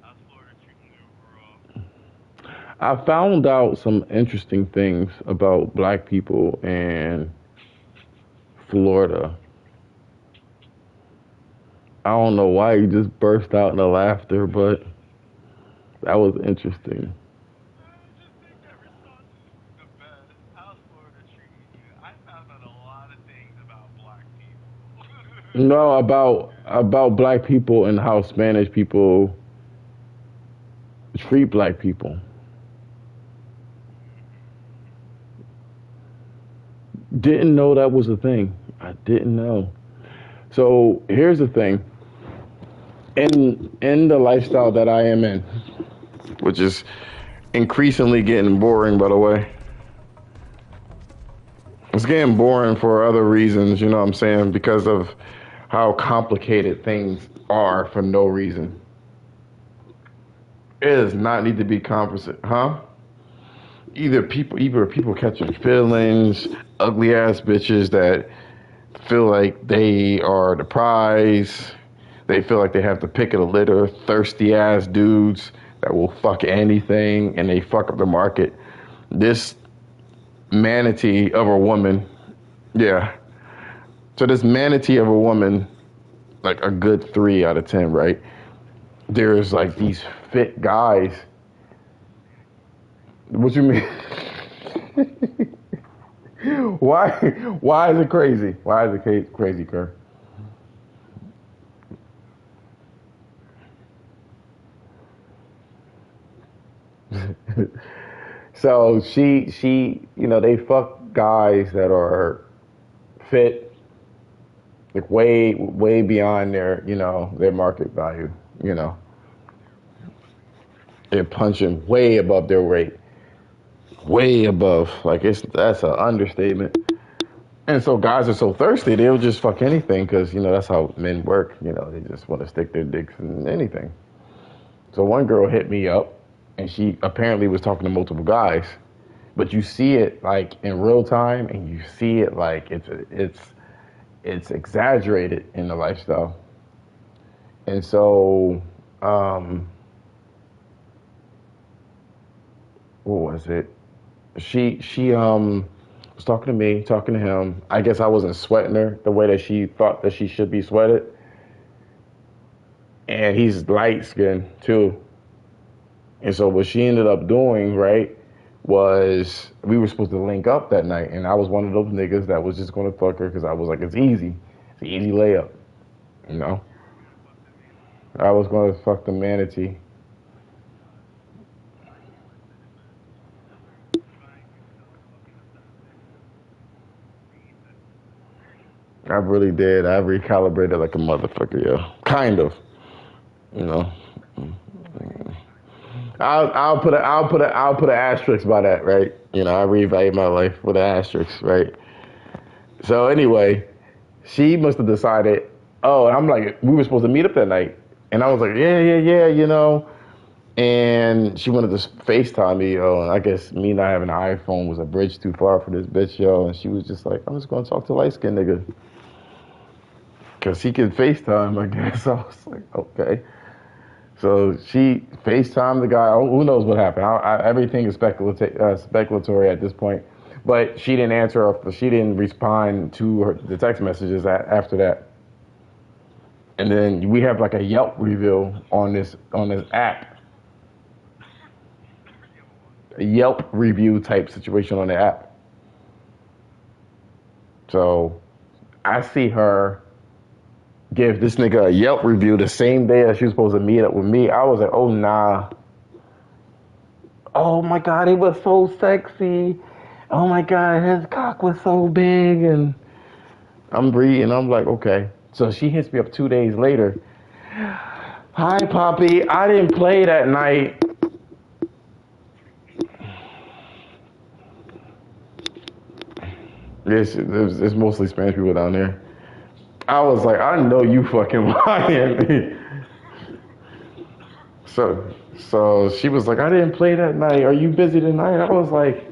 How's Florida treating you overall? I found out some interesting things about black people in Florida. I don't know why you just burst out into laughter, but that was interesting. I just think that response is the best. How's Florida treating you? I found out a lot of things about black people. No, about black people and how Spanish people treat black people. Didn't know that was a thing. I didn't know. So here's the thing. In the lifestyle that I am in, which is increasingly getting boring, by the way. It's getting boring for other reasons, you know what I'm saying? Because of how complicated things are for no reason. It does not need to be complicated, huh? Either people catching feelings, ugly ass bitches that feel like they are the prize. They feel like they have the pick of the litter. Thirsty ass dudes that will fuck anything and they fuck up the market. This manatee of a woman, yeah. So this manatee of a woman, like a good 3 out of 10, right? There's like these fit guys. What you mean? why? Why is it crazy? Why is it crazy, Kerr? So they fuck guys that are fit, like way beyond their market value. You know, they're punching way above their weight, way above. Like that's an understatement. And so guys are so thirsty, they'll just fuck anything because that's how men work. They just want to stick their dicks in anything. So one girl hit me up, and she apparently was talking to multiple guys, but you see it like in real time, and you see it like it's exaggerated in the lifestyle. And so, um, what was it? She was talking to me, talking to him. I guess I wasn't sweating her the way that she thought that she should be sweated. And he's light skinned too. And so what she ended up doing, right, was we were supposed to link up that night, and I was one of those niggas that was just gonna fuck her because I was like, it's easy, it's an easy layup, you know. I was gonna fuck the manatee. I really did. I recalibrated like a motherfucker, yeah. Kind of, you know. I'll put an asterisk by that, right? You know, I reevaluate my life with an asterisk, right? So anyway, she must have decided. Oh, and I'm like, we were supposed to meet up that night, and I was like, yeah, you know. And she wanted to FaceTime me, yo. And I guess me not having an iPhone was a bridge too far for this bitch, yo. And she was just like, I'm just gonna talk to light skinned nigga. Cause he can FaceTime, I guess. I was like, okay. So she FaceTimed the guy. Oh, who knows what happened? Everything is speculatory at this point. But she didn't answer. She didn't respond to the text messages after that. And then we have like a Yelp review on this app, a Yelp review type situation on the app. So I see her give this nigga a Yelp review the same day that she was supposed to meet up with me. I was like, oh nah. Oh my god, he was so sexy. Oh my god, his cock was so big, and I'm breathing. I'm like, okay. So she hits me up 2 days later. Hi, Poppy. I didn't play that night. It's mostly Spanish people down there. I was like, I know you fucking lying. So she was like, I didn't play that night. Are you busy tonight? I was like,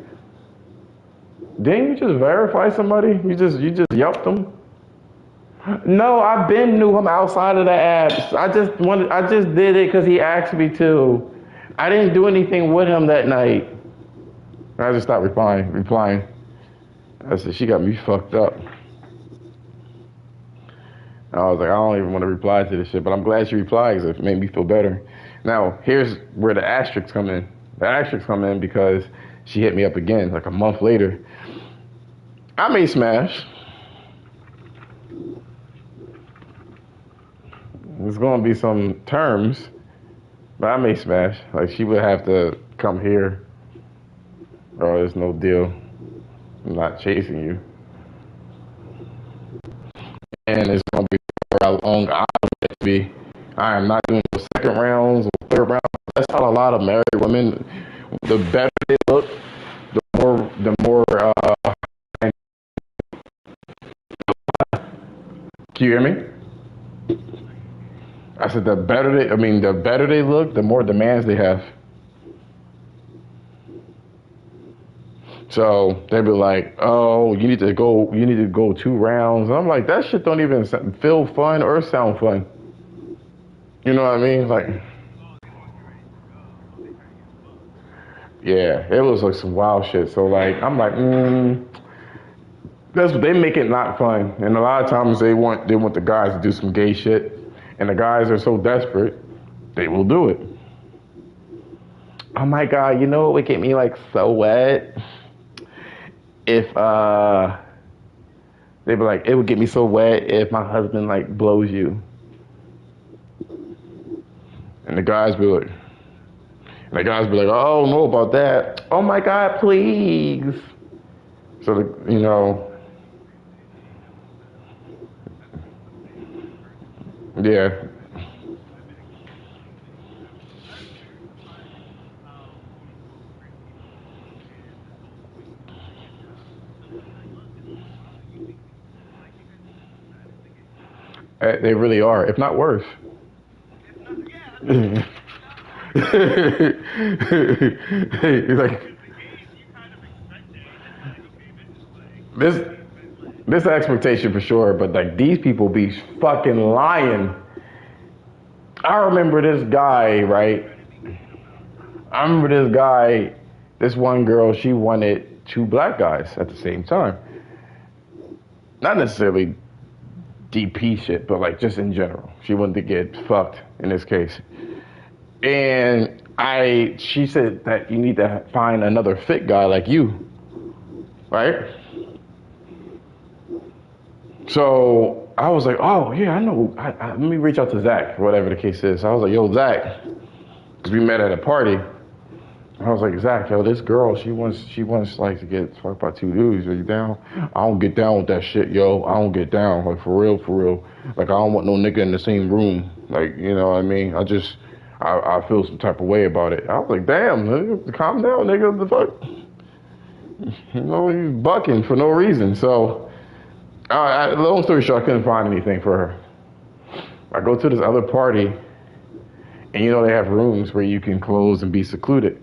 didn't you just verify somebody? You just yelped them? No, I've been knew him outside of the apps. I just did it because he asked me to. I didn't do anything with him that night. I just stopped replying. I said, she got me fucked up. I was like, I don't even want to reply to this shit, but I'm glad she replied because it made me feel better. Now, here's where the asterisks come in. The asterisks come in because she hit me up again, like a month later. I may smash. There's going to be some terms, but I may smash. Like, she would have to come here, or there's no deal. I'm not chasing you. And it's going to be how long I want it to be. I am not doing the second rounds or third rounds. That's how a lot of married women, the better they look, the more, can you hear me? I said the better they look, the more demands they have. So they'd be like, oh, you need to go 2 rounds. And I'm like, that shit don't even feel fun or sound fun. You know what I mean? Like, yeah, it was like some wild shit. So like, I'm like, they make it not fun. And a lot of times they want the guys to do some gay shit. And the guys are so desperate, they will do it. Oh my God, you know what would get me like so wet? If they'd be like, it would get me so wet if my husband like blows you. And the guys be like, oh, I don't know about that. Oh my God, please. So you know, yeah. They really are, if not worse. Like this this expectation for sure, but like these people be fucking lying. I remember this guy, right? I remember this guy, this one girl, she wanted 2 black guys at the same time. Not necessarily DP shit, but like just in general. She wanted to get fucked in this case. And she said that you need to find another fit guy like you, right? So I was like, oh yeah, I know. Let me reach out to Zach, whatever the case is. I was like, yo, Zach, because we met at a party. I was like, Zach, yo, this girl, she wants like to get fucked by two dudes. Are you down? I don't get down with that shit, yo. I don't get down, like for real, for real. Like I don't want no nigga in the same room. Like you know what I mean? I feel some type of way about it. I was like, damn, nigga, calm down, nigga. What the fuck? You know, you bucking for no reason. So, long story short, I couldn't find anything for her. I go to this other party, and you know they have rooms where you can close and be secluded.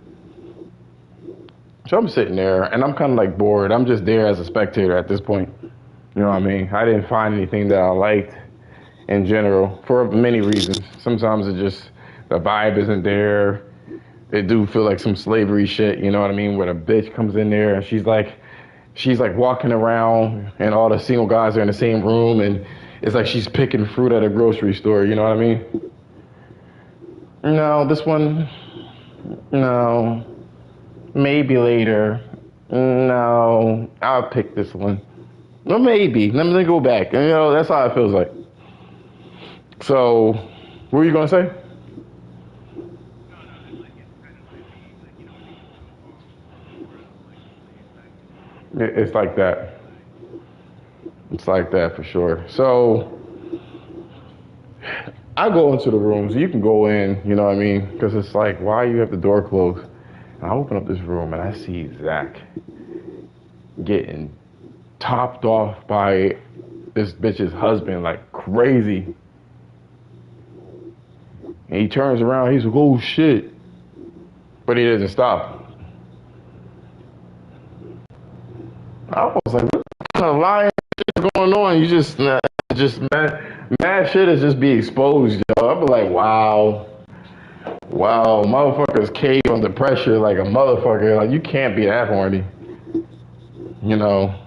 So I'm sitting there, and I'm kind of like bored. I'm just there as a spectator at this point. You know what I mean? I didn't find anything that I liked in general for many reasons. Sometimes it just, the vibe isn't there. It do feel like some slavery shit, you know what I mean? Where the bitch comes in there and she's like walking around and all the single guys are in the same room and it's like she's picking fruit at a grocery store, you know what I mean? No, this one, no. Maybe later. No, I'll pick this one. Well, maybe. Let me go back. You know, that's how it feels like. So, what were you gonna say? No, no, it's like it's kind of like being like you know when you go to a world like completely expected. It's like that. Like It's like that for sure. So, I go into the rooms. You can go in. You know what I mean? Because it's like, why you have the door closed? And I open up this room and I see Zach getting topped off by this bitch's husband like crazy. And he turns around, he's like, oh shit. But he doesn't stop. I was like, what kind of lying shit is going on? You just mad shit is just be exposed, yo. I'd be like, wow. Wow, motherfuckers cave under pressure like a motherfucker. Like, you can't be that horny. You know? not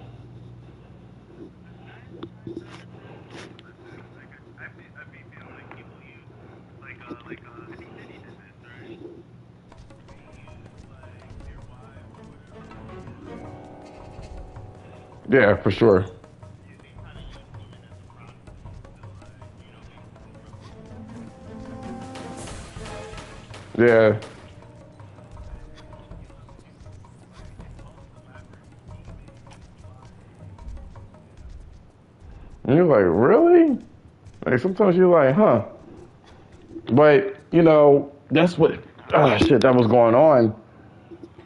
necessarily listen. Like I be feeling like people use I think Diddy did this right. They use like their wives or whatever Yeah, for sure. they kind of use women as a proxy to like you know basically procreate. Yeah. You look at people like, and most of them after conceiving wives, And you're like, really? Like, sometimes you're like, huh? But, you know, that's what, shit, that was going on.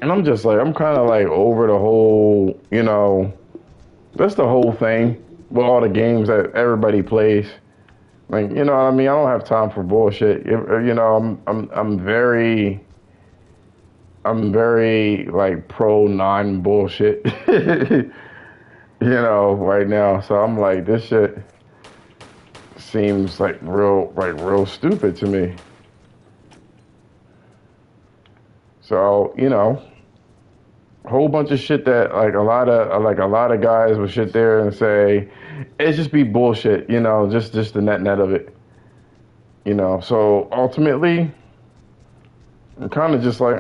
And I'm just like, I'm kind of like over the whole, you know, that's the whole thing with all the games that everybody plays. Like, you know what I mean? I don't have time for bullshit. You know, I'm very like pro non bullshit. You know, right now. So I'm like, this shit seems like real stupid to me. So, you know, a whole bunch of shit that like a lot of guys will sit there and say it just be bullshit, you know, just the net of it. You know, so ultimately I'm kind of just like,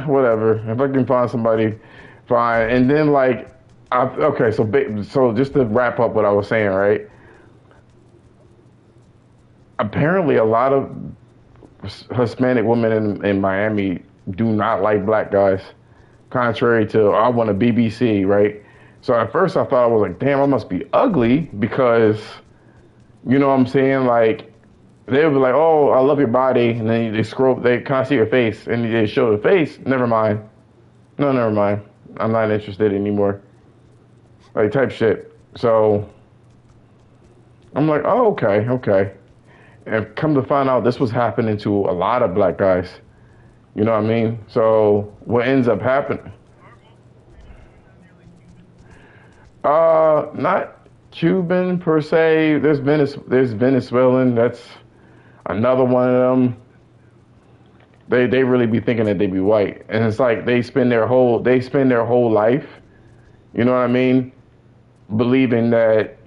whatever. If I can find somebody, fine. And then like, okay, so just to wrap up what I was saying, right? Apparently, a lot of Hispanic women in Miami do not like black guys, contrary to I want a BBC, right? So at first I thought I was like, damn, I must be ugly because, you know what I'm saying? Like, they would be like, oh, I love your body. And then they scroll, they kind of see your face and they show the face. Never mind. No, never mind. I'm not interested anymore. Like, type shit. So I'm like, oh, okay. And come to find out, this was happening to a lot of black guys. You know what I mean? So what ends up happening? Aren't most Hispanic women down there like Cuban? Not Cuban per se. There's Venezuelan. That's another one of them. They really be thinking that they be white, and it's like they spend their whole life. You know what I mean? Believing that,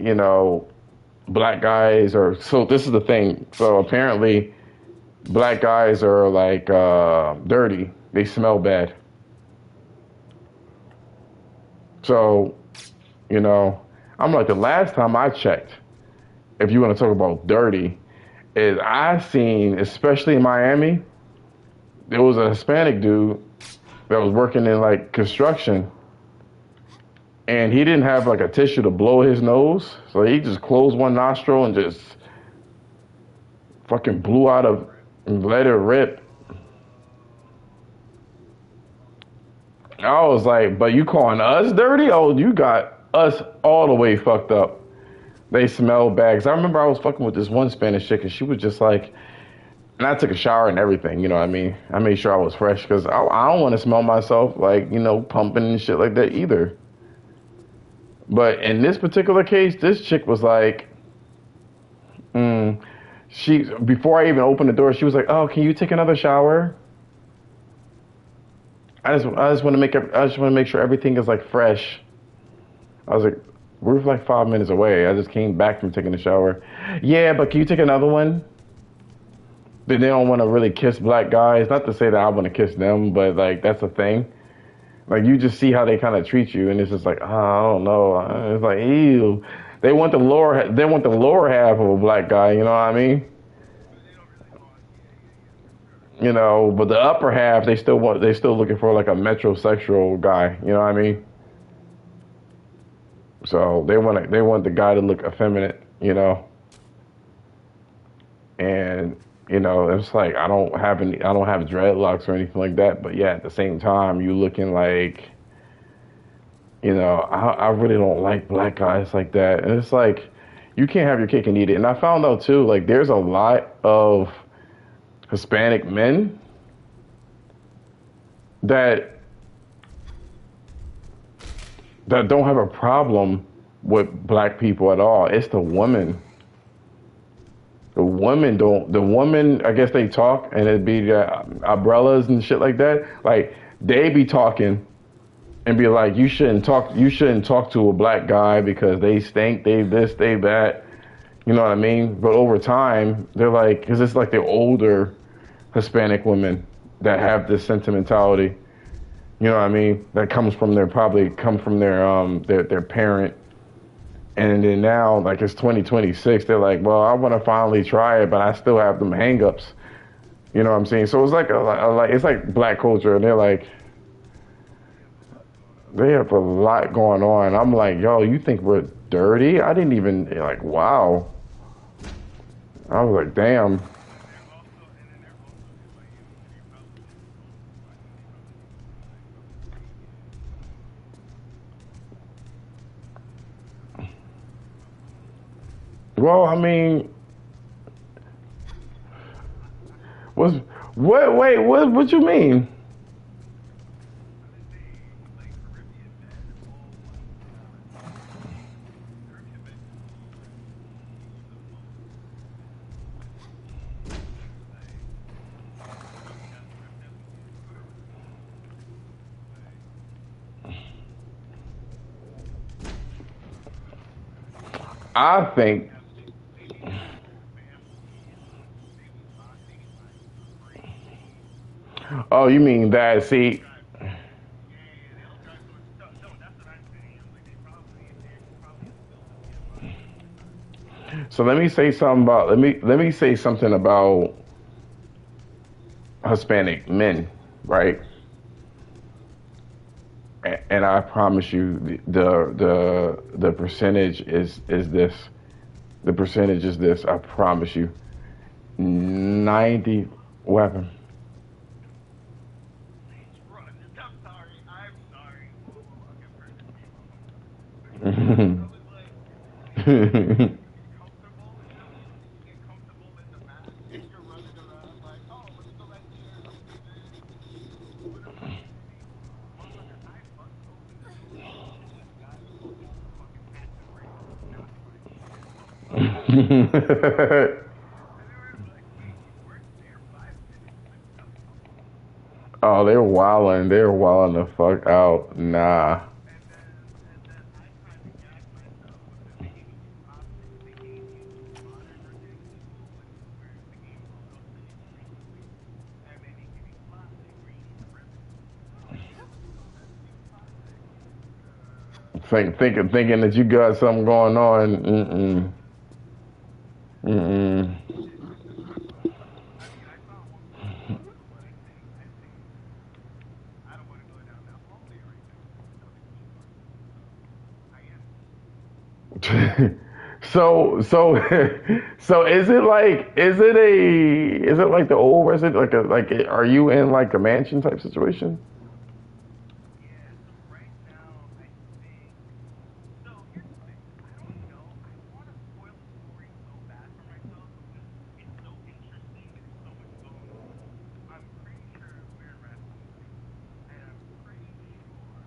black guys are. So this is the thing. So apparently black guys are like dirty. They smell bad. So, you know, I'm like the last time I checked, if you want to talk about dirty, is I seen, especially in Miami, there was a Hispanic dude that was working in like construction, and he didn't have like a tissue to blow his nose, so he just closed one nostril and just fucking blew out of and let it rip. I was like, but you calling us dirty? Oh, you got us all the way fucked up. They smell bags. I remember I was fucking with this one Spanish chick, and she was just like, and I took a shower and everything, you know what I mean? I made sure I was fresh because I don't want to smell myself like, pumping and shit like that either. But in this particular case, this chick was like, mm, before I even opened the door, she was like, "Oh, can you take another shower?" I just want to make sure everything is like fresh. I was like, we're like 5 minutes away. I just came back from taking a shower. Yeah, but can you take another one? They don't want to really kiss black guys. Not to say that I want to kiss them, but like that's a thing. Like you just see how they kind of treat you, and it's just like, oh, I don't know. It's like, ew. They want the lower half of a black guy. You know what I mean? But the upper half, they still looking for like a metrosexual guy. You know what I mean? So they want the guy to look effeminate. And it's like I don't have dreadlocks or anything like that. But yeah, at the same time, you looking like, I really don't like black guys like that. And it's like, you can't have your cake and eat it. And I found out too, like there's a lot of Hispanic men that don't have a problem with black people at all. It's the women. The women don't. The women, I guess they talk, and it'd be umbrellas and shit like that. Like they be talking and be like, you shouldn't talk. You shouldn't talk to a black guy because they stink. They this. They that. You know what I mean? But over time, they're like, because it's like the older Hispanic women that have this sentimentality. You know what I mean? That comes from their parent. And then now, like it's 2026, they're like, well, I want to finally try it, but I still have them hangups. You know what I'm saying? So it's like it's like black culture, and they're like, they have a lot going on. I'm like, yo, you think we're dirty? I didn't even like, wow. I was like, damn. Well, I mean, what's what? Wait, what you mean? I think. Oh, you mean that? See, so let me say something about Hispanic men, right? And I promise you, the percentage is this. The percentage is this. I promise you, 90. What happened? Oh, they're wilding. They're wilding the fuck out. Nah. Thinking that you got something going on. Mm-mm. Mm-mm. I mean, I saw one before, but I think I don't want to go down that hallway right now because it's another key card. So I am So so is it like the old resident like a like are you in like a mansion type situation? yeah. So right now, I think. So here's the thing. I don't know. I want to spoil the story so bad for myself because it's so interesting. There's so much going on. I'm pretty sure we're in Rasputin City, and I'm pretty sure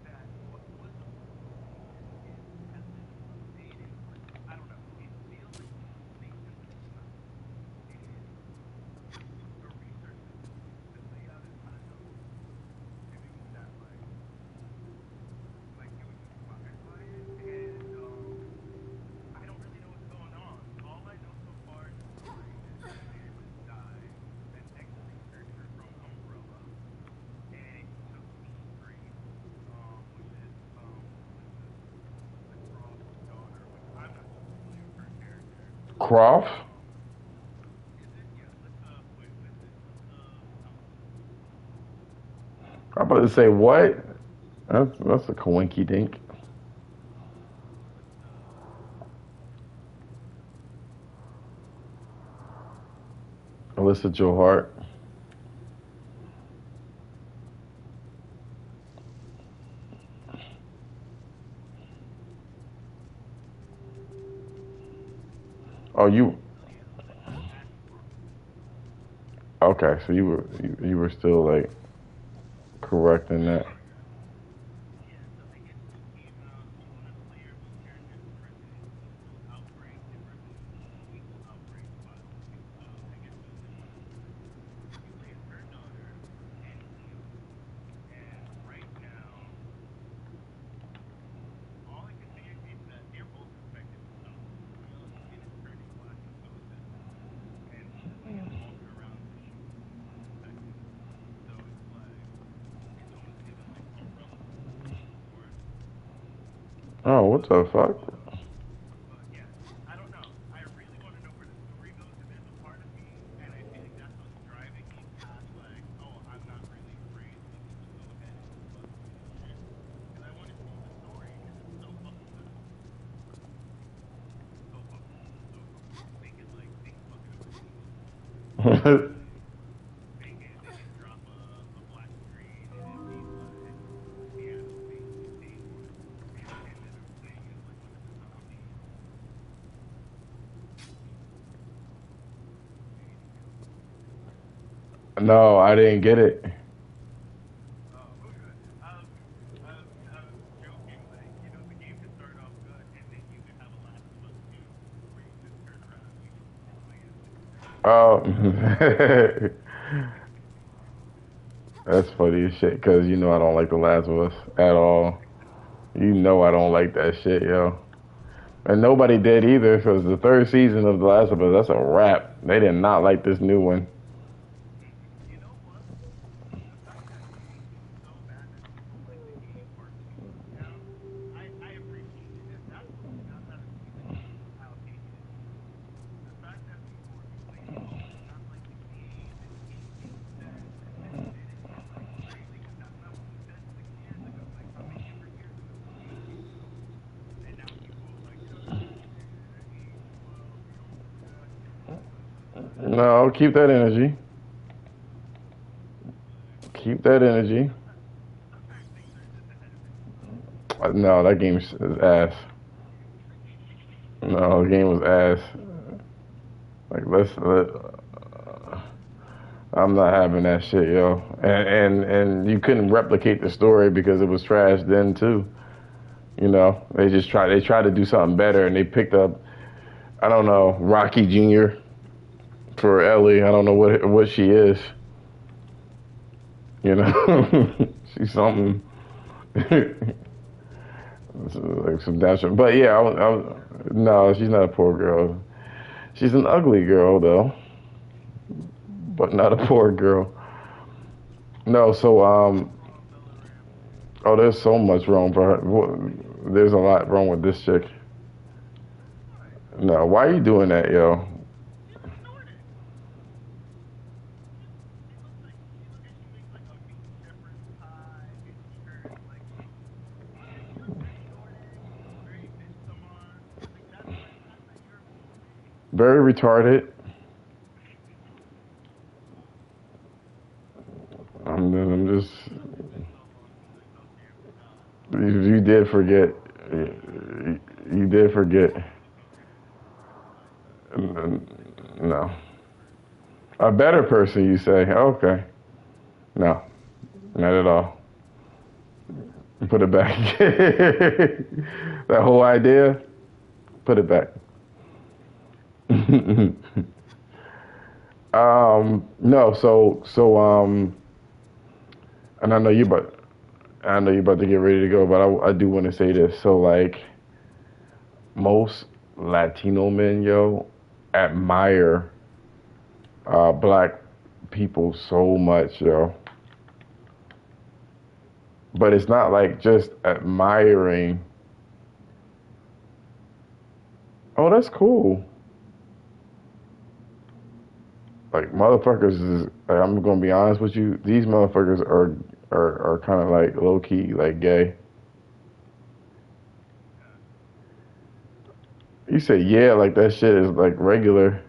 that what was supposed to be this kid has been updated, or I don't know. It feels like he's supposed to make sense, but he's not. And your research has laid out a ton of notes giving that like you would be inspired by it, and I don't really know what's going on. All I know so far in the story is that a man just died, an ex-researcher from Umbrella, and he took P3, which is Melissa Croft's daughter, which I'm not too familiar with her character. Croft? Is it? Yeah, Lissa. Wait, what is it? Lissa something. I'm about to say what? That's a coinky dink. Lissa. Alyssa Joe Hart. Oh, you Yeah, Lissa Ashcroft. okay? So you were still like correct in that. Yeah, yeah. Yeah, so I guess she came out. She's one of the playable characters in Resident Evil Outbreak and Resident Evil Outbreak Two. I guess it was the newest one. You play as her daughter and Leon. And right now, all I can say is that they're both infected with something. Leon's skin is turning black, and so is his blood. And Leon walking around with a shoe infected. So it's like it's almost given like Umbrella support. Oh, what But the fuck? yeah, I don't know. I really want to know where the story goes, and there's a part of me, and I feel like that's what's driving me past like, oh, I'm not really afraid. Let me just go ahead and just bust through this shit because I want to see the story because it's so fucking good, so fucking good, so fucking good. Make it like make fucking unbelievable. It's like make it they can drop a black screen and it be like piano basically day one, and then I'm playing as like one of the zombies. You need to get it. No, I didn't get it. Oh, I was joking, like, the game could start off good, and then you could have a Last of Us 2, where you just turn around and you just play as the character. Oh, that's funny as shit. Cause you know I don't like The Last of Us at all. You know I don't like that shit, yo. And nobody did either. Cause the third season of The Last of Us, that's a wrap. They did not like this new one. You know what? The fact that the game did so bad that people like the game for 2 now, I appreciate it. And that's what we got out of season 2, was how hated it was. The fact that people were complaining, oh, did you not like the game? This game came set, and this and it. And it's like crazy because that's not what we said 6 years ago. Like, how many ever years ago the game came out? And now people are like, the game didn't age well. We don't do that here. No, keep that energy. Like, Keep that energy. sometimes things are just ahead of its time. No, that game is ass. No, the game was ass. Like I'm not having that shit, yo. And you couldn't replicate the story because it was trash then too. They tried to do something better and they picked up I don't know, Rocky Jr. for Ellie. I don't know what she is. You know, she's something like some dasher. But yeah, no, she's not a poor girl. She's an ugly girl though, but not a poor girl. No, so What's wrong, Bella Ramsey? oh, there's so much wrong for her. there's a lot wrong with this chick. No, why are you doing that, yo? She's distorted. She looks like she makes like a meat shepherd's pie, and she earns like, yeah, she looks distorted, very bitch Samar. Like that's not your to me. Very retarded. I'm just. It's been so long since I talked to you. You did forget. You did forget. No. A better person, you say? Okay. No, not at all. Put it back. That whole idea, put it back. No, and I know you about to get ready to go, but I do want to say this. So like, most Latino men, yo, admire black people so much, yo. But it's not like just admiring. Oh, that's cool. Like motherfuckers is. Like, I'm gonna be honest with you. These motherfuckers are kind of like low key like gay. You say yeah, like that shit is like regular.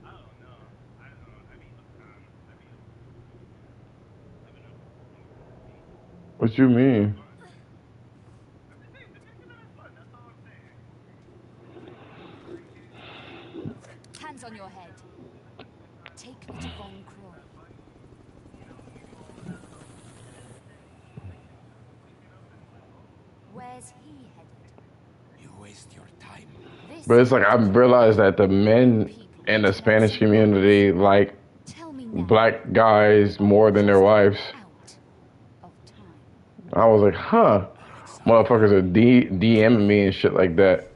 I don't know. I don't know. I mean, What you it's mean? fun. I'm just saying, the picture that is fun. That's all I'm saying. Hands on your head. Take me to Von Croy. Where's he headed? You waste your time. But it's like I've realized that the men in the Spanish community like Tell me now. black guys more than their wives. Out of time. I was like, huh. Motherfuckers are DMing me and shit like that.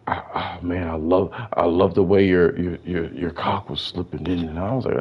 Oh man, I love the way your cock was slipping in, and I was like,